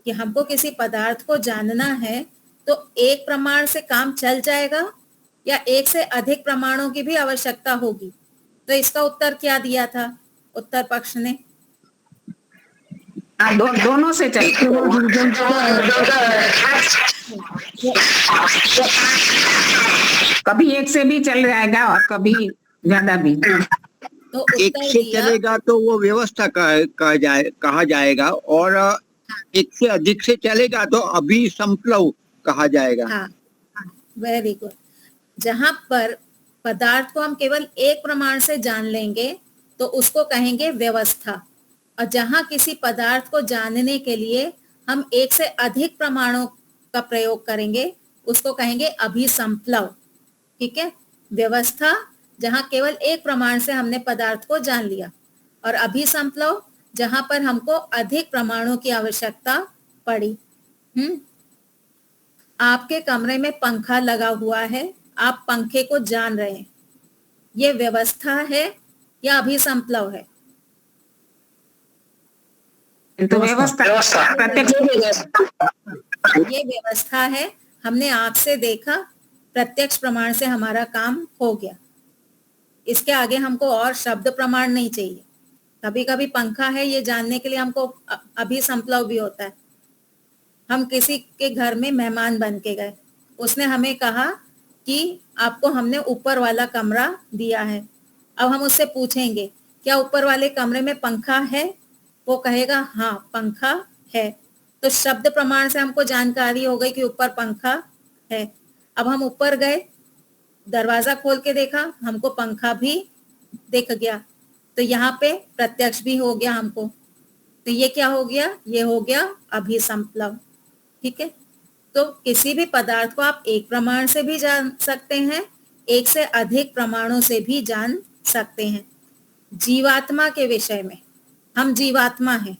कि हमको किसी पदार्थ को जानना है तो एक प्रमाण से काम चल जाएगा या एक से अधिक प्रमाणों की भी आवश्यकता होगी। तो इसका उत्तर क्या दिया था उत्तर पक्ष ने? दोनों से चलते। कभी एक से भी चल जाएगा और कभी ज्यादा भी। तो एक उत्तर से दिया, चलेगा तो वो व्यवस्था कहा जाएगा, और एक से अधिक से चलेगा तो अभिसंप्लव कहा जाएगा। हाँ, वेरी गुड। जहां पर पदार्थ को हम केवल एक प्रमाण से जान लेंगे तो उसको कहेंगे व्यवस्था, और जहां किसी पदार्थ को जानने के लिए हम एक से अधिक प्रमाणों का प्रयोग करेंगे उसको कहेंगे अभिसंप्लव। ठीक है, व्यवस्था जहां केवल एक प्रमाण से हमने पदार्थ को जान लिया, और अभिसंप्लव जहां पर हमको अधिक प्रमाणों की आवश्यकता पड़ी। आपके कमरे में पंखा लगा हुआ है, आप पंखे को जान रहे हैं, ये व्यवस्था है या अभिसंप्लव है? तो व्यवस्था, ये व्यवस्था है, हमने आंख से देखा, प्रत्यक्ष प्रमाण से हमारा काम हो गया। इसके आगे हमको और शब्द प्रमाण नहीं चाहिए। कभी कभी पंखा है ये जानने के लिए हमको अभिसंप्लव भी होता है। हम किसी के घर में मेहमान बन के गए, उसने हमें कहा कि आपको हमने ऊपर वाला कमरा दिया है। अब हम उससे पूछेंगे क्या ऊपर वाले कमरे में पंखा है? वो कहेगा हाँ पंखा है। तो शब्द प्रमाण से हमको जानकारी हो गई कि ऊपर पंखा है। अब हम ऊपर गए, दरवाजा खोल के देखा, हमको पंखा भी दिख गया, तो यहाँ पे प्रत्यक्ष भी हो गया हमको। तो ये क्या हो गया? ये हो गया अभिसंप्लव। ठीक है, तो किसी भी पदार्थ को आप एक प्रमाण से भी जान सकते हैं, एक से अधिक प्रमाणों से भी जान सकते हैं। जीवात्मा के विषय में, हम जीवात्मा हैं,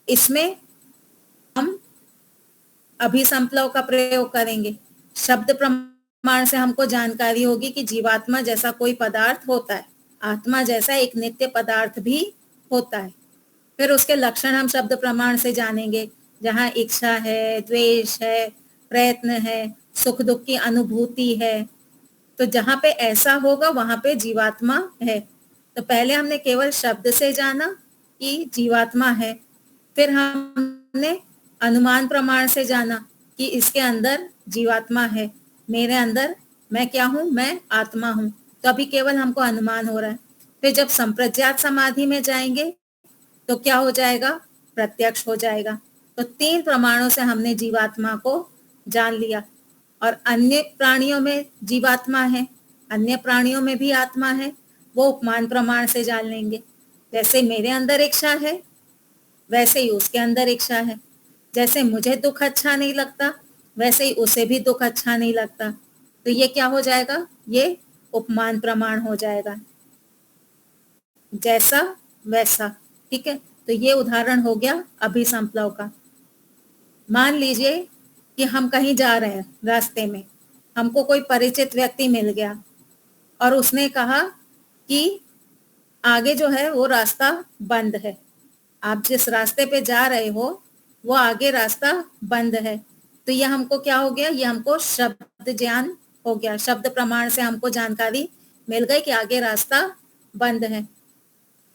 इसमें अभिसंप्लव का प्रयोग करेंगे। शब्द प्रमाण से हमको जानकारी होगी कि जीवात्मा जैसा कोई पदार्थ होता है, आत्मा जैसा एक नित्य पदार्थ भी होता है। फिर उसके लक्षण हम शब्द प्रमाण से जानेंगे, जहाँ इच्छा है, द्वेष है, प्रयत्न है, सुख दुख की अनुभूति है। तो जहाँ पे ऐसा होगा वहां पे जीवात्मा है। तो पहले हमने केवल शब्द से जाना कि जीवात्मा है, फिर हमने अनुमान प्रमाण से जाना कि इसके अंदर जीवात्मा है, मेरे अंदर मैं क्या हूं, मैं आत्मा हूं। तो अभी केवल हमको अनुमान हो रहा है। फिर जब संप्रज्ञात समाधि में जाएंगे तो क्या हो जाएगा, प्रत्यक्ष हो जाएगा। तो 3 प्रमाणों से हमने जीवात्मा को जान लिया। और अन्य प्राणियों में जीवात्मा है, अन्य प्राणियों में भी आत्मा है, वो उपमान प्रमाण से जान लेंगे। जैसे मेरे अंदर इच्छा है वैसे ही उसके अंदर इच्छा है, जैसे मुझे दुख अच्छा नहीं लगता वैसे ही उसे भी दुख अच्छा नहीं लगता। तो ये क्या हो जाएगा, ये उपमान प्रमाण हो जाएगा, जैसा वैसा। ठीक है, तो ये उदाहरण हो गया अभिसंप्लव का। मान लीजिए कि हम कहीं जा रहे हैं, रास्ते में हमको कोई परिचित व्यक्ति मिल गया और उसने कहा कि आगे जो है वो रास्ता बंद है, आप जिस रास्ते पे जा रहे हो वो आगे रास्ता बंद है। तो ये हमको क्या हो गया, ये हमको शब्द ज्ञान हो गया। शब्द प्रमाण से हमको जानकारी मिल गई कि आगे रास्ता बंद है।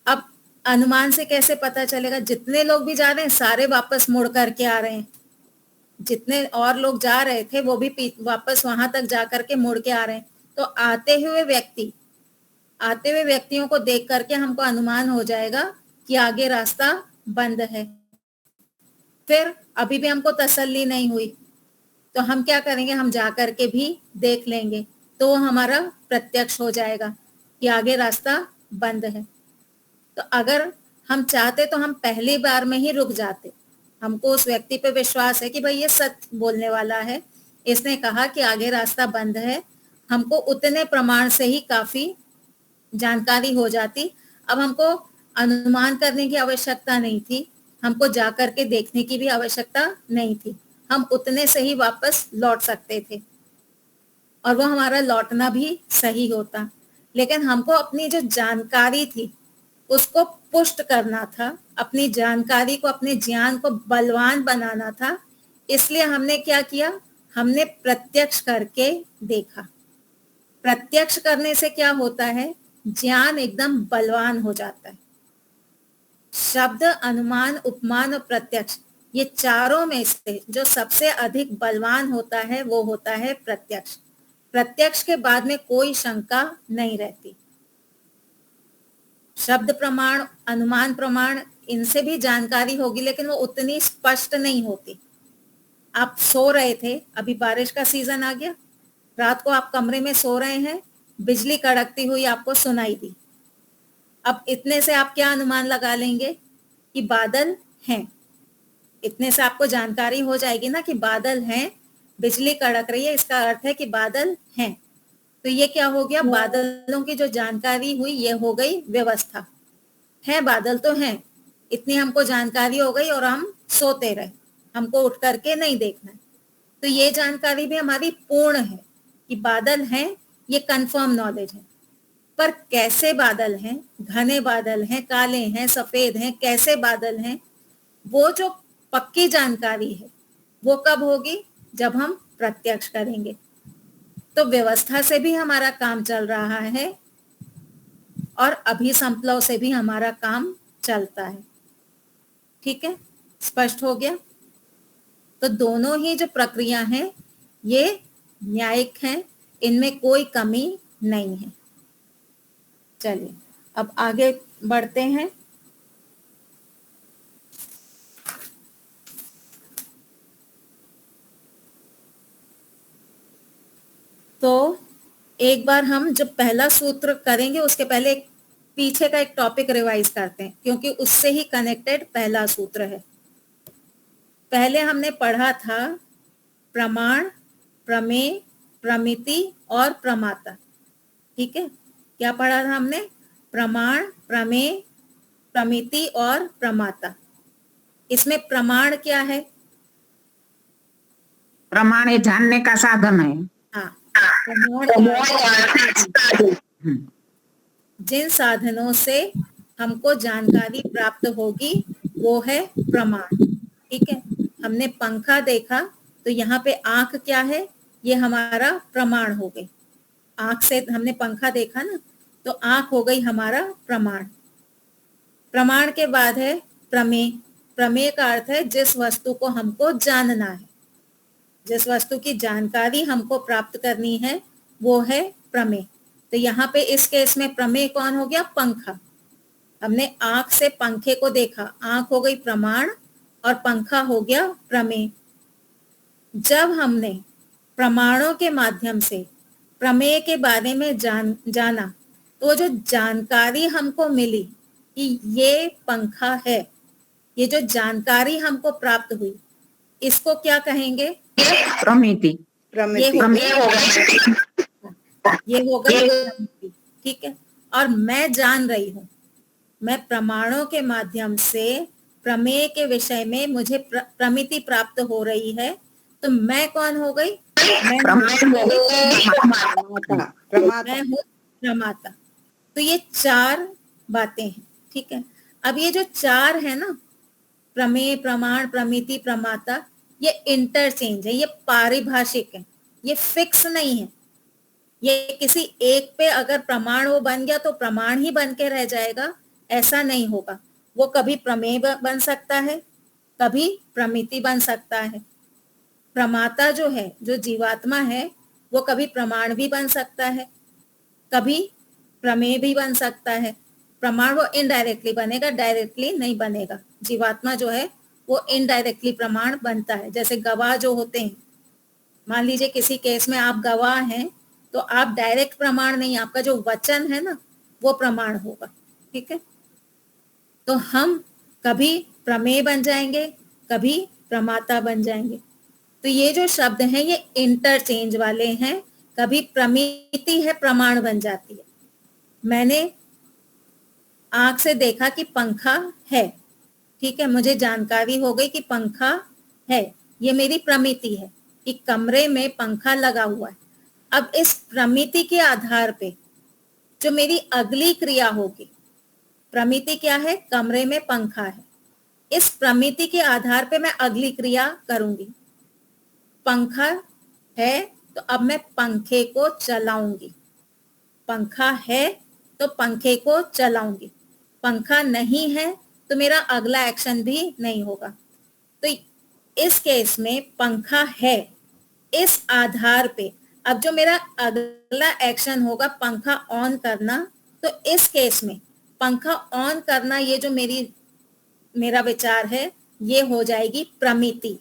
अब अनुमान से कैसे पता चलेगा, जितने लोग भी जा रहे हैं सारे वापस मुड़ करके आ रहे हैं, जितने और लोग जा रहे थे वो भी वापस वहां तक जा करके मुड़ के आ रहे हैं। तो आते हुए व्यक्तियों को देख करके हमको अनुमान हो जाएगा कि आगे रास्ता बंद है। फिर अभी भी हमको तसल्ली नहीं हुई तो हम क्या करेंगे, हम जा करके भी देख लेंगे, तो वो हमारा प्रत्यक्ष हो जाएगा कि आगे रास्ता बंद है। तो अगर हम चाहते तो हम पहली बार में ही रुक जाते, हमको उस व्यक्ति पे विश्वास है कि भाई ये सच बोलने वाला है, इसने कहा कि आगे रास्ता बंद है, हमको उतने प्रमाण से ही काफी जानकारी हो जाती। अब हमको अनुमान करने की आवश्यकता नहीं थी, हमको जा करके देखने की भी आवश्यकता नहीं थी, हम उतने से ही वापस लौट सकते थे और वो हमारा लौटना भी सही होता। लेकिन हमको अपनी जो जानकारी थी उसको पुष्ट करना था, अपनी जानकारी को, अपने ज्ञान को बलवान बनाना था। इसलिए हमने क्या किया, हमने प्रत्यक्ष करके देखा। प्रत्यक्ष करने से क्या होता है, ज्ञान एकदम बलवान हो जाता है। शब्द, अनुमान, उपमान और प्रत्यक्ष, ये चारों में से जो सबसे अधिक बलवान होता है वो होता है प्रत्यक्ष। प्रत्यक्ष के बाद में कोई शंका नहीं रहती। शब्द प्रमाण, अनुमान प्रमाण, इनसे भी जानकारी होगी लेकिन वो उतनी स्पष्ट नहीं होती। आप सो रहे थे, अभी बारिश का सीजन आ गया, रात को आप कमरे में सो रहे हैं, बिजली कड़कती हुई आपको सुनाई दी। अब इतने से आप क्या अनुमान लगा लेंगे कि बादल हैं। इतने से आपको जानकारी हो जाएगी ना कि बादल हैं, बिजली कड़क रही है, इसका अर्थ है कि बादल हैं। तो ये क्या हो गया, बादलों की जो जानकारी हुई ये हो गई व्यवस्था। है बादल तो हैं, इतनी हमको जानकारी हो गई और हम सोते रहे, हमको उठ करके नहीं देखना है। तो ये जानकारी भी हमारी पूर्ण है कि बादल हैं, ये कंफर्म नॉलेज है। पर कैसे बादल हैं, घने बादल हैं, काले हैं, सफेद हैं, कैसे बादल हैं, वो जो पक्की जानकारी है वो कब होगी, जब हम प्रत्यक्ष करेंगे। तो व्यवस्था से भी हमारा काम चल रहा है और अभिसंप्लव से भी हमारा काम चलता है। ठीक है, स्पष्ट हो गया। तो दोनों ही जो प्रक्रिया है ये न्यायिक है, इनमें कोई कमी नहीं है। चलिए अब आगे बढ़ते हैं। तो एक बार हम जब पहला सूत्र करेंगे उसके पहले पीछे का एक टॉपिक रिवाइज करते हैं, क्योंकि उससे ही कनेक्टेड पहला सूत्र है। पहले हमने पढ़ा था प्रमाण, प्रमेय, प्रमिति और प्रमाता। ठीक है, क्या पढ़ा था हमने, प्रमाण, प्रमेय, प्रमिति और प्रमाता। इसमें प्रमाण क्या है, प्रमाण ये जानने का साधन है। हाँ, प्रमाण जिन साधनों से हमको जानकारी प्राप्त होगी वो है प्रमाण। ठीक है, हमने पंखा देखा तो यहाँ पे आंख क्या है, ये हमारा प्रमाण हो गई। आंख से हमने पंखा देखा ना, तो आंख हो गई हमारा प्रमाण। प्रमाण के बाद है प्रमेय। प्रमेय का अर्थ है जिस वस्तु को हमको जानना है, जिस वस्तु की जानकारी हमको प्राप्त करनी है वो है प्रमेय। तो यहाँ पे इस केस में प्रमेय कौन हो गया, पंखा। हमने आंख से पंखे को देखा, आंख हो गई प्रमाण और पंखा हो गया प्रमेय। जब हमने प्रमाणों के माध्यम से प्रमेय के बारे में जाना तो जो जानकारी हमको मिली कि ये पंखा है, ये जो जानकारी हमको प्राप्त हुई इसको क्या कहेंगे, प्रमिति। ये हो गई। ठीक है, और मैं जान रही हूँ, मैं प्रमाणों के माध्यम से प्रमेय के विषय में मुझे प्रमिति प्राप्त हो रही है, तो मैं कौन हो गई, मैं हूँ प्रमाता। तो ये चार बातें हैं। ठीक है, अब ये जो चार है ना, प्रमेय, प्रमाण, प्रमिति, प्रमाता, ये इंटरचेंज है, ये पारिभाषिक है, ये फिक्स नहीं है। ये किसी एक पे अगर प्रमाण वो बन गया तो प्रमाण ही बन के रह जाएगा, ऐसा नहीं होगा। वो कभी प्रमेय बन सकता है, कभी प्रमिति बन सकता है। प्रमाता जो है, जो जीवात्मा है, वो कभी प्रमाण भी बन सकता है, कभी प्रमेय भी बन सकता है। प्रमाण वो इनडायरेक्टली बनेगा, डायरेक्टली नहीं बनेगा। जीवात्मा जो है वो इनडायरेक्टली प्रमाण बनता है। जैसे गवाह जो होते हैं, मान लीजिए किसी केस में आप गवाह हैं तो आप डायरेक्ट प्रमाण नहीं, आपका जो वचन है ना वो प्रमाण होगा। ठीक है, तो हम कभी प्रमेय बन जाएंगे, कभी प्रमाता बन जाएंगे। तो ये जो शब्द हैं ये इंटरचेंज वाले हैं। कभी प्रमिति है, प्रमाण बन जाती है। मैंने आंख से देखा कि पंखा है, ठीक है, मुझे जानकारी हो गई कि पंखा है, ये मेरी प्रमिति है कि कमरे में पंखा लगा हुआ है। अब इस प्रमिति के आधार पे जो मेरी अगली क्रिया होगी, प्रमिति क्या है, कमरे में पंखा है, इस प्रमिति के आधार पे मैं अगली क्रिया करूंगी। पंखा है तो अब मैं पंखे को चलाऊंगी, पंखा है तो पंखे को चलाऊंगी। पंखा नहीं है तो मेरा अगला एक्शन भी नहीं होगा। तो इस केस में पंखा है, इस आधार पे अब जो मेरा अगला एक्शन होगा पंखा ऑन करना, तो इस केस में पंखा ऑन करना, ये जो मेरा विचार है, ये हो जाएगी प्रमिति।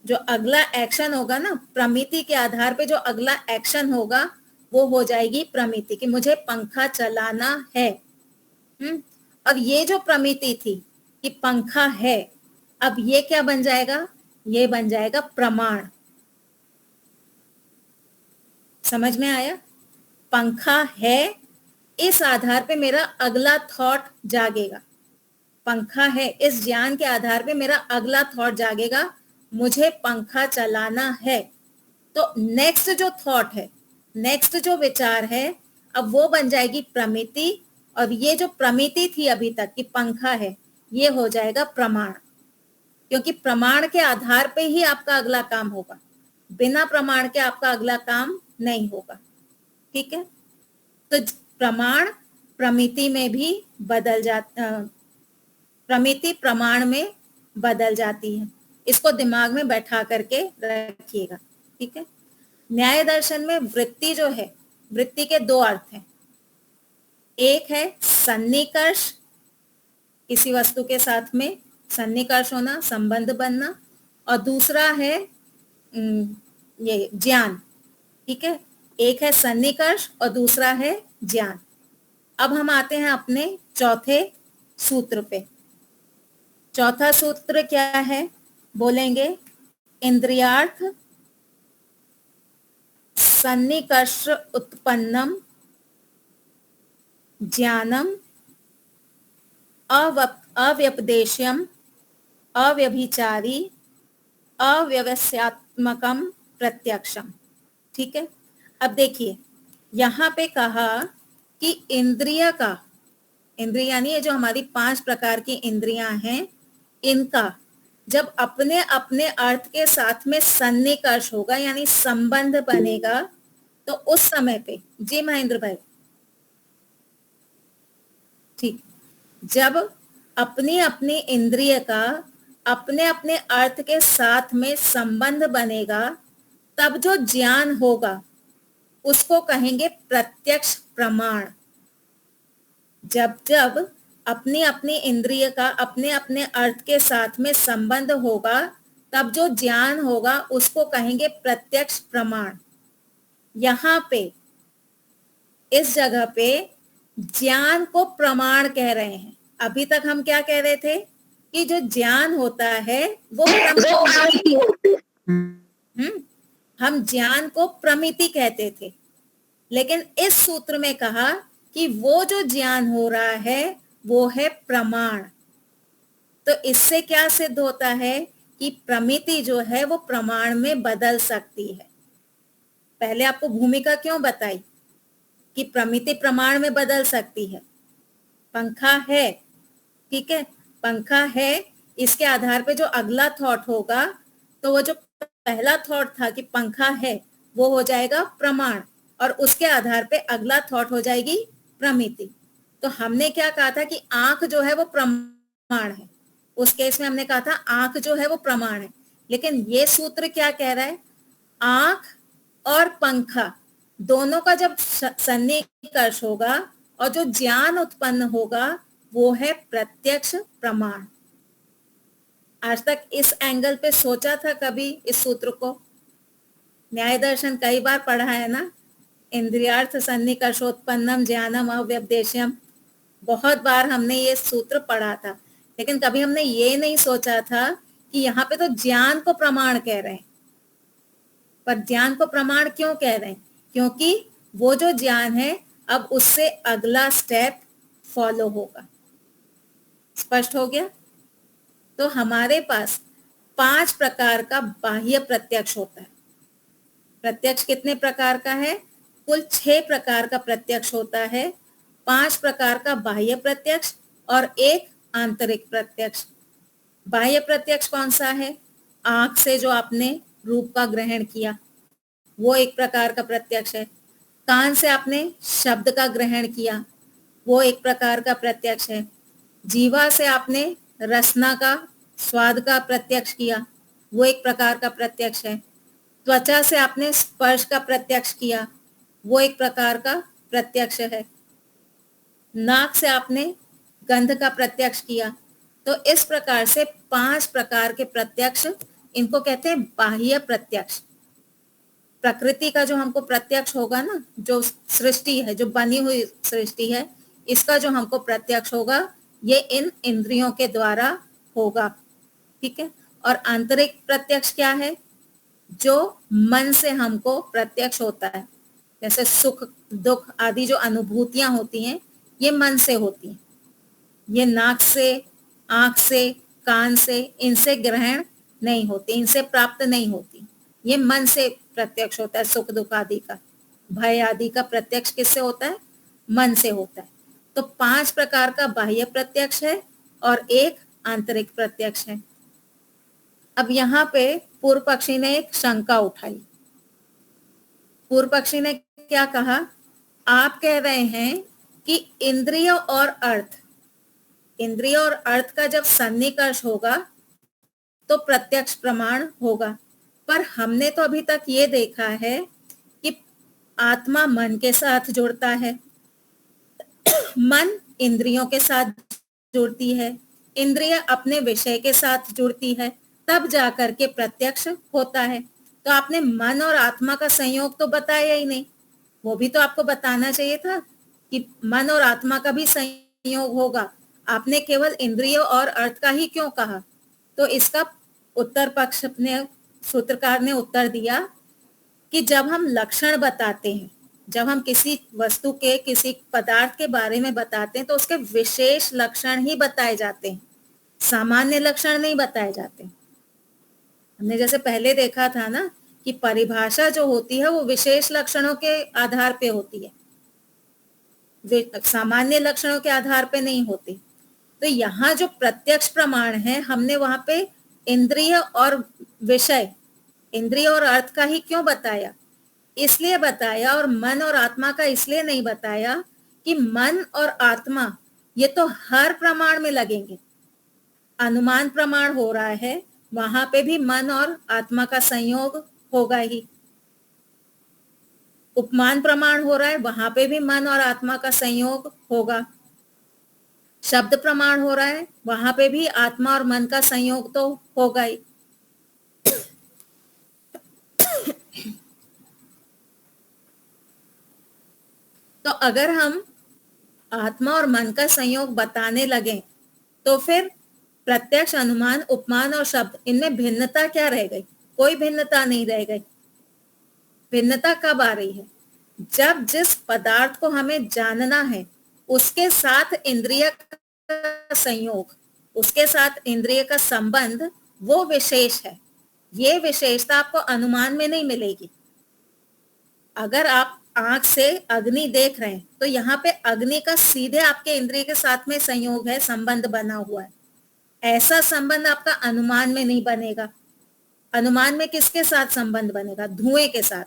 जो अगला एक्शन होगा ना, प्रमिति के आधार पे जो अगला एक्शन होगा वो हो जाएगी प्रमिति, कि मुझे पंखा चलाना है। और ये जो प्रमिति थी कि पंखा है, अब ये क्या बन जाएगा, ये बन जाएगा प्रमाण। समझ में आया? पंखा है, इस आधार पे मेरा अगला थॉट जागेगा। पंखा है, इस ज्ञान के आधार पे मेरा अगला थॉट जागेगा, मुझे पंखा चलाना है। तो नेक्स्ट जो थॉट है, नेक्स्ट जो विचार है, अब वो बन जाएगी प्रमिति। और ये जो प्रमिति थी अभी तक कि पंखा है, ये हो जाएगा प्रमाण, क्योंकि प्रमाण के आधार पे ही आपका अगला काम होगा, बिना प्रमाण के आपका अगला काम नहीं होगा। ठीक है, तो प्रमाण प्रमिति में भी बदल प्रमिति प्रमाण में बदल जाती है। इसको दिमाग में बैठा करके रखिएगा। ठीक है, न्याय दर्शन में वृत्ति जो है, वृत्ति के दो अर्थ हैं। एक है सन्निकर्ष, किसी वस्तु के साथ में सन्निकर्ष होना, संबंध बनना, और दूसरा है ये ज्ञान। ठीक है, एक है सन्निकर्ष और दूसरा है ज्ञान। अब हम आते हैं अपने चौथे सूत्र पे। चौथा सूत्र क्या है, बोलेंगे इंद्रियार्थ सन्निकर्ष उत्पन्नम ज्ञानम अव्यपदेश्यम अव्यभिचारी अव्यवस्यात्मकम आत्मकम प्रत्यक्षम। ठीक है, अब देखिए यहाँ पे कहा कि इंद्रिय का, इंद्रिय यानी ये जो हमारी 5 प्रकार की इंद्रियां हैं, इनका जब अपने अपने अर्थ के साथ में सन्निकर्ष होगा यानी संबंध बनेगा, तो उस समय पे, जी महेंद्र भाई, ठीक, जब अपनी अपनी इंद्रिय का अपने अपने अर्थ के साथ में संबंध बनेगा, तब जो ज्ञान होगा उसको कहेंगे प्रत्यक्ष प्रमाण। जब जब अपनी अपनी इंद्रिय का अपने अपने अर्थ के साथ में संबंध होगा, तब जो ज्ञान होगा उसको कहेंगे प्रत्यक्ष प्रमाण। यहाँ पे इस जगह पे ज्ञान को प्रमाण कह रहे हैं। अभी तक हम क्या कह रहे थे कि जो ज्ञान होता है वो हम ज्ञान को प्रमिति कहते थे, लेकिन इस सूत्र में कहा कि वो जो ज्ञान हो रहा है वो है प्रमाण। तो इससे क्या सिद्ध होता है कि प्रमिति जो है वो प्रमाण में बदल सकती है। पहले आपको भूमिका क्यों बताई कि प्रमिति प्रमाण में बदल सकती है। पंखा है, ठीक है, पंखा है, इसके आधार पे जो अगला थॉट होगा, तो वो जो पहला थॉट था कि पंखा है वो हो जाएगा प्रमाण, और उसके आधार पे अगला थॉट हो जाएगी प्रमिति। तो हमने क्या कहा था कि आंख जो है वो प्रमाण है, उस केस में हमने कहा था आंख जो है वो प्रमाण है। लेकिन ये सूत्र क्या कह रहा है, आंख और पंखा दोनों का जब सन्निकर्ष होगा और जो ज्ञान उत्पन्न होगा वो है प्रत्यक्ष प्रमाण। आज तक इस एंगल पे सोचा था कभी इस सूत्र को? न्याय दर्शन कई बार पढ़ा है ना, इंद्रियार्थ सन्निकर्षोत्पन्नम ज्ञानम अव्यपदेश्यम, बहुत बार हमने ये सूत्र पढ़ा था, लेकिन कभी हमने ये नहीं सोचा था कि यहाँ पे तो ज्ञान को प्रमाण कह रहे हैं। पर ज्ञान को प्रमाण क्यों कह रहे हैं? क्योंकि वो जो ज्ञान है अब उससे अगला स्टेप फॉलो होगा। स्पष्ट हो गया? तो हमारे पास 5 प्रकार का बाह्य प्रत्यक्ष होता है। प्रत्यक्ष कितने प्रकार का है? कुल 6 प्रकार का प्रत्यक्ष होता है। 5 प्रकार का बाह्य प्रत्यक्ष और 1 आंतरिक प्रत्यक्ष। बाह्य प्रत्यक्ष कौन सा है? आंख से जो आपने रूप का ग्रहण किया वो एक प्रकार का प्रत्यक्ष है। कान से आपने शब्द का ग्रहण किया वो एक प्रकार का प्रत्यक्ष है। जीवा से आपने रसना का, स्वाद का प्रत्यक्ष किया वो एक प्रकार का प्रत्यक्ष है। त्वचा से आपने स्पर्श का प्रत्यक्ष किया वो एक प्रकार का प्रत्यक्ष है। नाक से आपने गंध का प्रत्यक्ष किया। तो इस प्रकार से 5 प्रकार के प्रत्यक्ष, इनको कहते हैं बाह्य प्रत्यक्ष। प्रकृति का जो हमको प्रत्यक्ष होगा ना, जो सृष्टि है, जो बनी हुई सृष्टि है, इसका जो हमको प्रत्यक्ष होगा ये इन इंद्रियों के द्वारा होगा। ठीक है। और आंतरिक प्रत्यक्ष क्या है? जो मन से हमको प्रत्यक्ष होता है। जैसे सुख दुख आदि जो अनुभूतियां होती हैं ये मन से होती हैं। ये नाक से, आंख से, कान से, इनसे ग्रहण नहीं होती, इनसे प्राप्त नहीं होती। ये मन से प्रत्यक्ष होता है। सुख दुख आदि का, भय आदि का प्रत्यक्ष किससे होता है? मन से होता है। तो 5 प्रकार का बाह्य प्रत्यक्ष है और 1 आंतरिक प्रत्यक्ष है। अब यहाँ पे पूर्व पक्षी ने एक शंका उठाई। पूर्व पक्षी ने क्या कहा? आप कह रहे हैं कि इंद्रिय और अर्थ, इंद्रिय और अर्थ का जब सन्निकर्ष होगा तो प्रत्यक्ष प्रमाण होगा। पर हमने तो अभी तक ये देखा है कि आत्मा मन के साथ जुड़ता है, मन इंद्रियों के साथ जुड़ती है, इंद्रिय अपने विषय के साथ जुड़ती है, तब जाकर के प्रत्यक्ष होता है। तो आपने मन और आत्मा का संयोग तो बताया ही नहीं। वो भी तो आपको बताना चाहिए था कि मन और आत्मा का भी संयोग होगा। आपने केवल इंद्रिय और अर्थ का ही क्यों कहा? तो इसका उत्तर पक्ष ने, सूत्रकार ने उत्तर दिया कि जब हम लक्षण बताते हैं, जब हम किसी वस्तु के, किसी पदार्थ के बारे में बताते हैं, तो उसके विशेष लक्षण ही बताए जाते हैं, सामान्य लक्षण नहीं बताए जाते। हमने जैसे पहले देखा था ना कि परिभाषा जो होती है वो विशेष लक्षणों के आधार पे होती है, सामान्य लक्षणों के आधार पे नहीं होती। तो यहाँ जो प्रत्यक्ष प्रमाण है, हमने वहां पे इंद्रिय और विषय, इंद्रिय और अर्थ का ही क्यों बताया? इसलिए बताया, और मन और आत्मा का इसलिए नहीं बताया कि मन और आत्मा ये तो हर प्रमाण में लगेंगे। अनुमान प्रमाण हो रहा है, वहां पे भी मन और आत्मा का संयोग होगा ही। उपमान प्रमाण हो रहा है, वहां पे भी मन और आत्मा का संयोग होगा। शब्द प्रमाण हो रहा है, वहां पे भी आत्मा और मन का संयोग तो होगा ही। तो अगर हम आत्मा और मन का संयोग बताने लगे तो फिर प्रत्यक्ष, अनुमान, उपमान और शब्द, इनमें भिन्नता क्या रह गई? कोई भिन्नता नहीं रह गई। भिन्नता कब आ रही है? जब जिस पदार्थ को हमें जानना है उसके साथ इंद्रिय का संयोग, उसके साथ इंद्रिय का संबंध, वो विशेष है। ये विशेषता आपको अनुमान में नहीं मिलेगी। अगर आप आंख से अग्नि देख रहे हैं तो यहाँ पे अग्नि का सीधे आपके इंद्रिय के साथ में संयोग है, संबंध बना हुआ है। ऐसा संबंध आपका अनुमान में नहीं बनेगा। अनुमान में किसके साथ संबंध बनेगा? धुएं के साथ।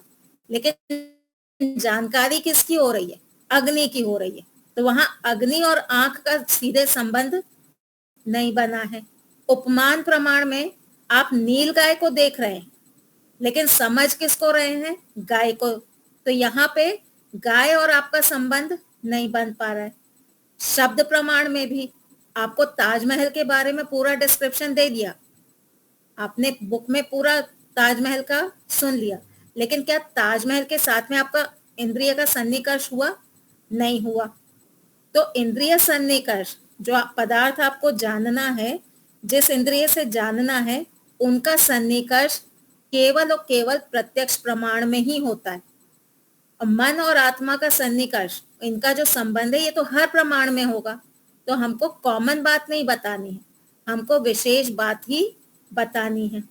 लेकिन जानकारी किसकी हो रही है? अग्नि की हो रही है। तो वहां अग्नि और आंख का सीधे संबंध नहीं बना है। उपमान प्रमाण में आप नील गाय को देख रहे हैं लेकिन समझ किसको रहे हैं? गाय को। तो यहाँ पे गाय और आपका संबंध नहीं बन पा रहा है। शब्द प्रमाण में भी आपको ताजमहल के बारे में पूरा डिस्क्रिप्शन दे दिया, आपने बुक में पूरा ताजमहल का सुन लिया, लेकिन क्या ताजमहल के साथ में आपका इंद्रिय का सन्निकर्ष हुआ? नहीं हुआ। तो इंद्रिय सन्निकर्ष, जो पदार्थ आपको जानना है, जिस इंद्रिय से जानना है, उनका सन्निकर्ष केवल और केवल प्रत्यक्ष प्रमाण में ही होता है। मन और आत्मा का सन्निकर्ष, इनका जो संबंध है ये तो हर प्रमाण में होगा। तो हमको कॉमन बात नहीं बतानी है, हमको विशेष बात ही बतानी है।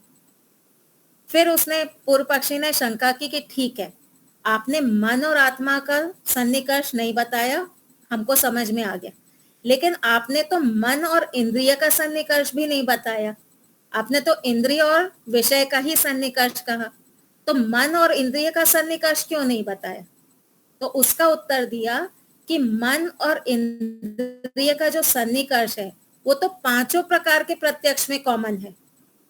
फिर उसने, पूर्व पक्षी ने शंका की कि ठीक है, आपने मन और आत्मा का सन्निकर्ष नहीं बताया, हमको समझ में आ गया, लेकिन आपने तो मन और इंद्रिय का सन्निकर्ष भी नहीं बताया। आपने तो इंद्रिय और विषय का ही सन्निकर्ष कहा, तो मन और इंद्रिय का सन्निकर्ष क्यों नहीं बताया? तो उसका उत्तर दिया कि मन और इंद्रिय का जो सन्निकर्ष है वो तो पांचों प्रकार के प्रत्यक्ष में कॉमन है।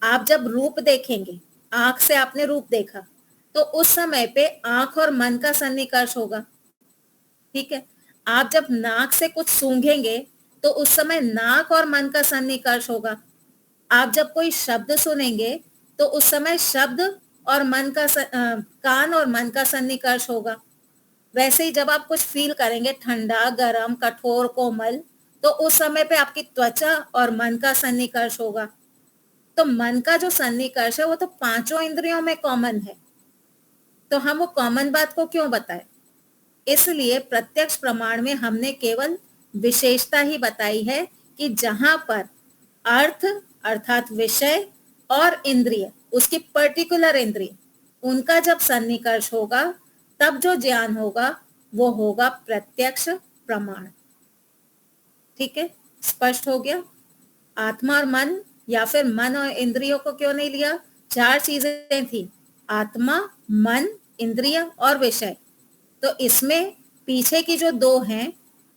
आप जब रूप देखेंगे, आंख से आपने रूप देखा, तो उस समय पे आंख और मन का सन्निकर्ष होगा, ठीक है। आप जब नाक से कुछ सूंघेंगे तो उस समय नाक और मन का सन्निकर्ष होगा। आप जब कोई शब्द सुनेंगे तो उस समय शब्द और मन का कान और मन का सन्निकर्ष होगा। वैसे ही जब आप कुछ फील करेंगे, ठंडा, गरम, कठोर, कोमल, तो उस समय पे आपकी त्वचा और मन का सन्निकर्ष होगा। तो मन का जो सन्निकर्ष है वो तो पांचों इंद्रियों में कॉमन है, तो हम वो कॉमन बात को क्यों बताएं? इसलिए प्रत्यक्ष प्रमाण में हमने केवल विशेषता ही बताई है कि जहां पर अर्थ अर्थात विषय और इंद्रिय, उसकी पर्टिकुलर इंद्रिय, उनका जब सन्निकर्ष होगा तब जो ज्ञान होगा वो होगा प्रत्यक्ष प्रमाण। ठीक है, स्पष्ट हो गया? आत्मा और मन, या फिर मन और इंद्रियों को क्यों नहीं लिया? चार चीजें थी, आत्मा, मन, इंद्रिय और विषय। तो इसमें पीछे की जो दो हैं,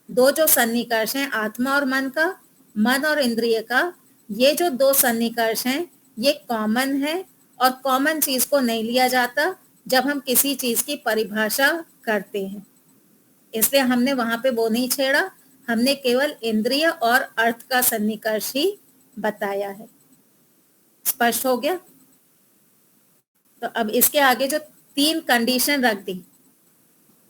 दो जो सन्निकर्ष हैं, आत्मा और मन का, मन और इंद्रिय का, ये जो दो सन्निकर्ष हैं ये कॉमन है, और कॉमन चीज को नहीं लिया जाता जब हम किसी चीज की परिभाषा करते हैं। इसलिए हमने वहां पे वो नहीं छेड़ा, हमने केवल इंद्रिय और अर्थ का सन्निकर्ष ही बताया है। स्पष्ट हो गया? तो अब इसके आगे जो तीन कंडीशन रख दी,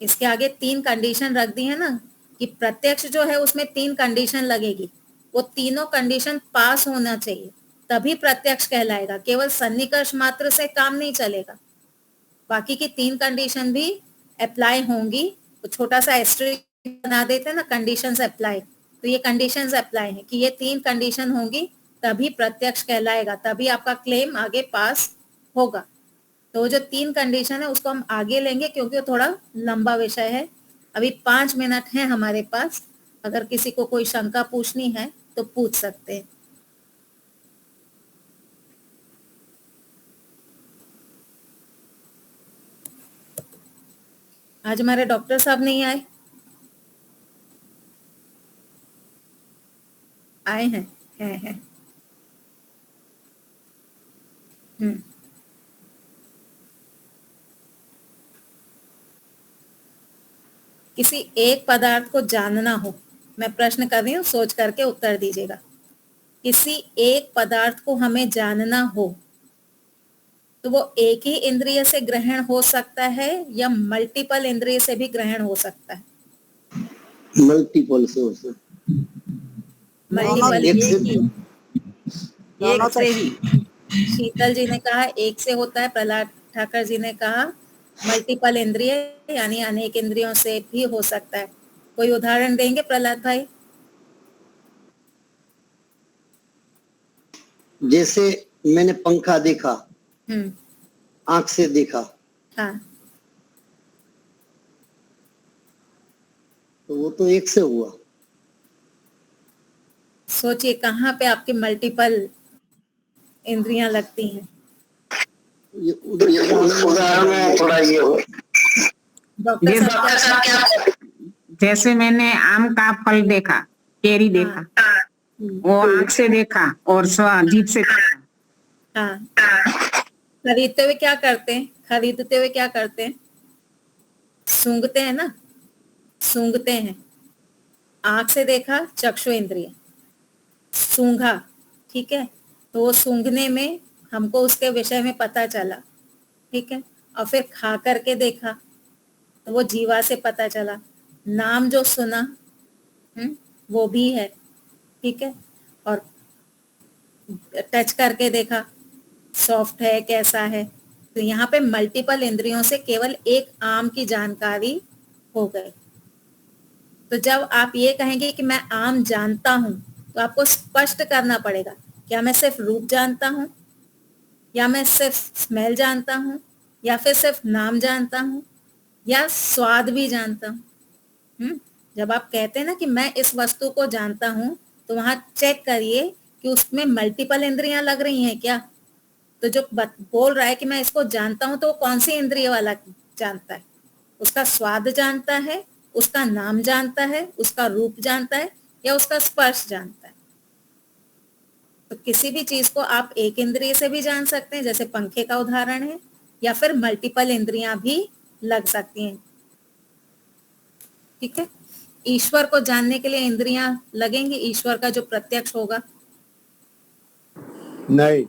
इसके आगे तीन कंडीशन रख दी है ना, कि प्रत्यक्ष जो है उसमें तीन कंडीशन लगेगी, वो तीनों कंडीशन पास होना चाहिए तभी प्रत्यक्ष कहलाएगा। केवल सन्निकर्ष मात्र से काम नहीं चलेगा, बाकी की तीन कंडीशन भी अप्लाई होंगी। तो छोटा सा एस्टेरिस्क बना देते हैं ना, कंडीशंस अप्लाई, तो ये कंडीशंस अप्लाई है कि ये तीन कंडीशन होंगी तभी प्रत्यक्ष कहलाएगा, तभी आपका क्लेम आगे पास होगा। तो जो 3 कंडीशन है उसको हम आगे लेंगे क्योंकि वो थोड़ा लंबा विषय है। अभी 5 मिनट है हमारे पास, अगर किसी को कोई शंका पूछनी है तो पूछ सकते हैं। आज हमारे डॉक्टर साहब नहीं आए? आए हैं? हैं। किसी एक पदार्थ को जानना हो, मैं प्रश्न कर रही हूँ, सोच करके उत्तर दीजिएगा। किसी एक पदार्थ को हमें जानना हो तो वो एक ही इंद्रिय से ग्रहण हो सकता है या मल्टीपल इंद्रिय से भी ग्रहण हो सकता है? मल्टीपल से हो सकता मल्टीपल एक से एक से ही। शीतल जी ने कहा एक से होता है, प्रहलाद ठाकर जी ने कहा मल्टीपल इंद्रिय यानी अनेक इंद्रियों से भी हो सकता है। कोई उदाहरण देंगे प्रहलाद भाई? जैसे मैंने पंखा देखा, आंख से देखा, हाँ, तो वो तो एक से हुआ। सोचिए कहाँ पे आपकी मल्टीपल इंद्रियां लगती हैं? ये उदाहरण में थोड़ा ये हो। डॉक्टर साहब क्या? जैसे मैंने आम का फल देखा, केरी देखा, वो आंख से देखा और जीभ से देखा। हाँ, खरीदते हुए क्या करते हैं? खरीदते हुए क्या करते हैं? सूंघते हैं ना, सूंघते हैं। आंख से देखा, चक्षु इंद्रिय, सूंघा, ठीक है, तो वो सूंघने में हमको उसके विषय में पता चला, ठीक है, और फिर खा करके देखा तो वो जीवा से पता चला। नाम जो सुना वो भी है, ठीक है, और टच करके देखा सॉफ्ट है कैसा है। तो यहाँ पे मल्टीपल इंद्रियों से केवल एक आम की जानकारी हो गए। तो जब आप ये कहेंगे कि मैं आम जानता हूं तो आपको स्पष्ट करना पड़ेगा, क्या मैं सिर्फ रूप जानता हूं या मैं सिर्फ स्मेल जानता हूं या फिर सिर्फ नाम जानता हूं या स्वाद भी जानता हूं। जब आप कहते हैं ना कि मैं इस वस्तु को जानता हूं तो वहां चेक करिए कि उसमें मल्टीपल इंद्रियां लग रही हैं क्या। तो जो बोल रहा है कि मैं इसको जानता हूं तो वो कौन सी इंद्रिय वाला जानता है? उसका स्वाद जानता है, उसका नाम जानता है, उसका रूप जानता है या उसका स्पर्श जानता है? तो किसी भी चीज को आप एक इंद्रिय से भी जान सकते हैं, जैसे पंखे का उदाहरण है, या फिर मल्टीपल इंद्रियां भी लग सकती हैं, ठीक है। ईश्वर को जानने के लिए इंद्रियां लगेंगी? ईश्वर का जो प्रत्यक्ष होगा? नहीं,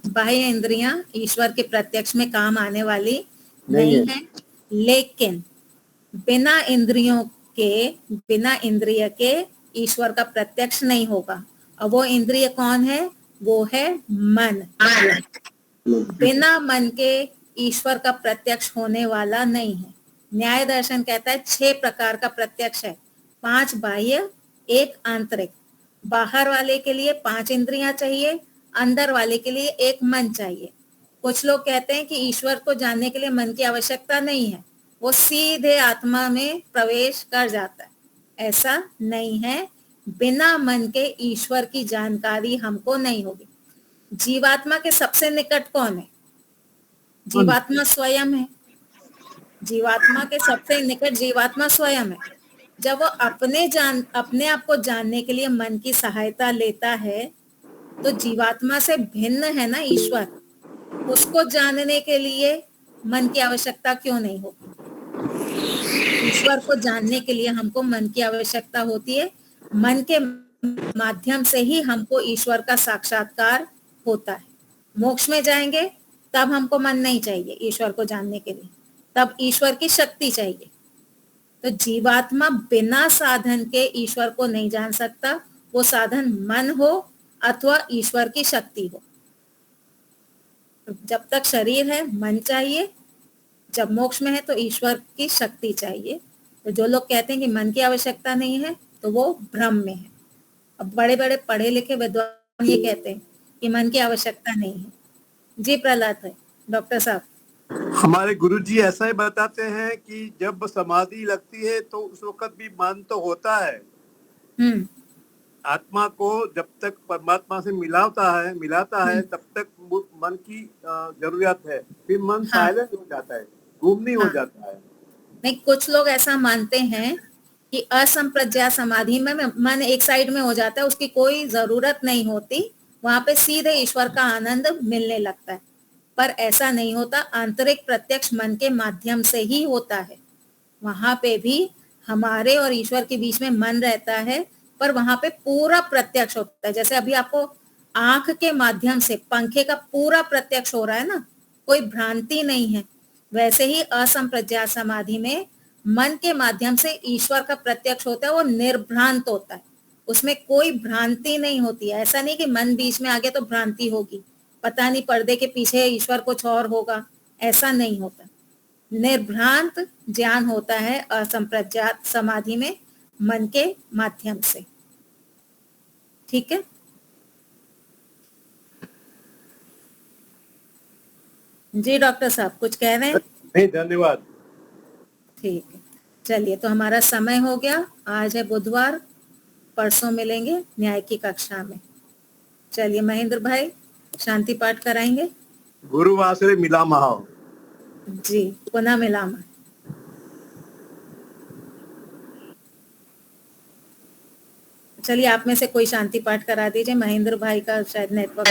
बाह्य इंद्रियां ईश्वर के प्रत्यक्ष में काम आने वाली नहीं है। लेकिन बिना इंद्रियों के, बिना इंद्रिय के ईश्वर का प्रत्यक्ष नहीं होगा। और वो इंद्रिय कौन है? वो है मन। बिना मन के ईश्वर का प्रत्यक्ष होने वाला नहीं है। न्याय दर्शन कहता है 6 प्रकार का प्रत्यक्ष है, 5 बाह्य, 1 आंतरिक। बाहर वाले के लिए 5 इंद्रियां चाहिए, अंदर वाले के लिए 1 मन चाहिए। कुछ लोग कहते हैं कि ईश्वर को जानने के लिए मन की आवश्यकता नहीं है, वो सीधे आत्मा में प्रवेश कर जाता है। ऐसा नहीं है, बिना मन के ईश्वर की जानकारी हमको नहीं होगी। जीवात्मा के सबसे निकट कौन है? जीवात्मा स्वयं है। जीवात्मा के सबसे निकट जीवात्मा स्वयं है। जब वो अपने आप को जानने के लिए मन की सहायता लेता है तो जीवात्मा से भिन्न है ना ईश्वर, उसको जानने के लिए मन की आवश्यकता क्यों नहीं होगी? ईश्वर को जानने के लिए हमको मन की आवश्यकता होती है। मन के माध्यम से ही हमको ईश्वर का साक्षात्कार होता है। मोक्ष में जाएंगे तब हमको मन नहीं चाहिए ईश्वर को जानने के लिए, तब ईश्वर की शक्ति चाहिए। तो जीवात्मा बिना साधन के ईश्वर को नहीं जान सकता, वो साधन मन हो अथवा ईश्वर की शक्ति हो। तो जब तक शरीर है मन चाहिए, जब मोक्ष में है तो ईश्वर की शक्ति चाहिए। तो जो लोग कहते हैं कि मन की आवश्यकता नहीं है तो वो भ्रम में है। अब बड़े बड़े पढ़े लिखे विद्वान ये कहते हैं कि मन की आवश्यकता नहीं है। जी प्रहलाद है डॉक्टर साहब। हमारे गुरुजी ऐसा ही बताते हैं कि जब समाधि लगती है तो उस वक्त भी मन तो होता है। आत्मा को जब तक परमात्मा से मिलाता है तब तक मन की जरूरत है, फिर मन साइलेंट हो जाता है, गुमनी हो जाता है। नहीं, कुछ लोग ऐसा मानते हैं कि असंप्रज्ञात समाधि में मन एक साइड में हो जाता है, उसकी कोई जरूरत नहीं होती, वहां पे सीधे ईश्वर का आनंद मिलने लगता है। पर ऐसा नहीं होता, आंतरिक प्रत्यक्ष मन के माध्यम से ही होता है। वहां पे भी हमारे और ईश्वर के बीच में मन रहता है, पर वहां पे पूरा प्रत्यक्ष होता है। जैसे अभी आपको आंख के माध्यम से पंखे का पूरा प्रत्यक्ष हो रहा है ना, कोई भ्रांति नहीं है। वैसे ही असंप्रज्ञात समाधि में मन के माध्यम से ईश्वर का प्रत्यक्ष होता है, वो निर्भ्रांत होता है, उसमें कोई भ्रांति नहीं होती है। ऐसा नहीं कि मन बीच में आ गया तो भ्रांति होगी, पता नहीं पर्दे के पीछे ईश्वर कुछ और होगा, ऐसा नहीं होता। निर्भ्रांत ज्ञान होता है असंप्रज्ञात समाधि में मन के माध्यम से। ठीक है जी डॉक्टर साहब, कुछ कह रहे हैं? नहीं, धन्यवाद। ठीक है, चलिए, तो हमारा समय हो गया। आज है बुधवार, परसों मिलेंगे न्याय की कक्षा में। चलिए महेंद्र भाई शांति पाठ कराएंगे। गुरुवासरे मिलामः। जी, पुनः मिलामः। चलिए, आप में से कोई शांति पाठ करा दीजिए। महेंद्र भाई का शायद नेटवर्क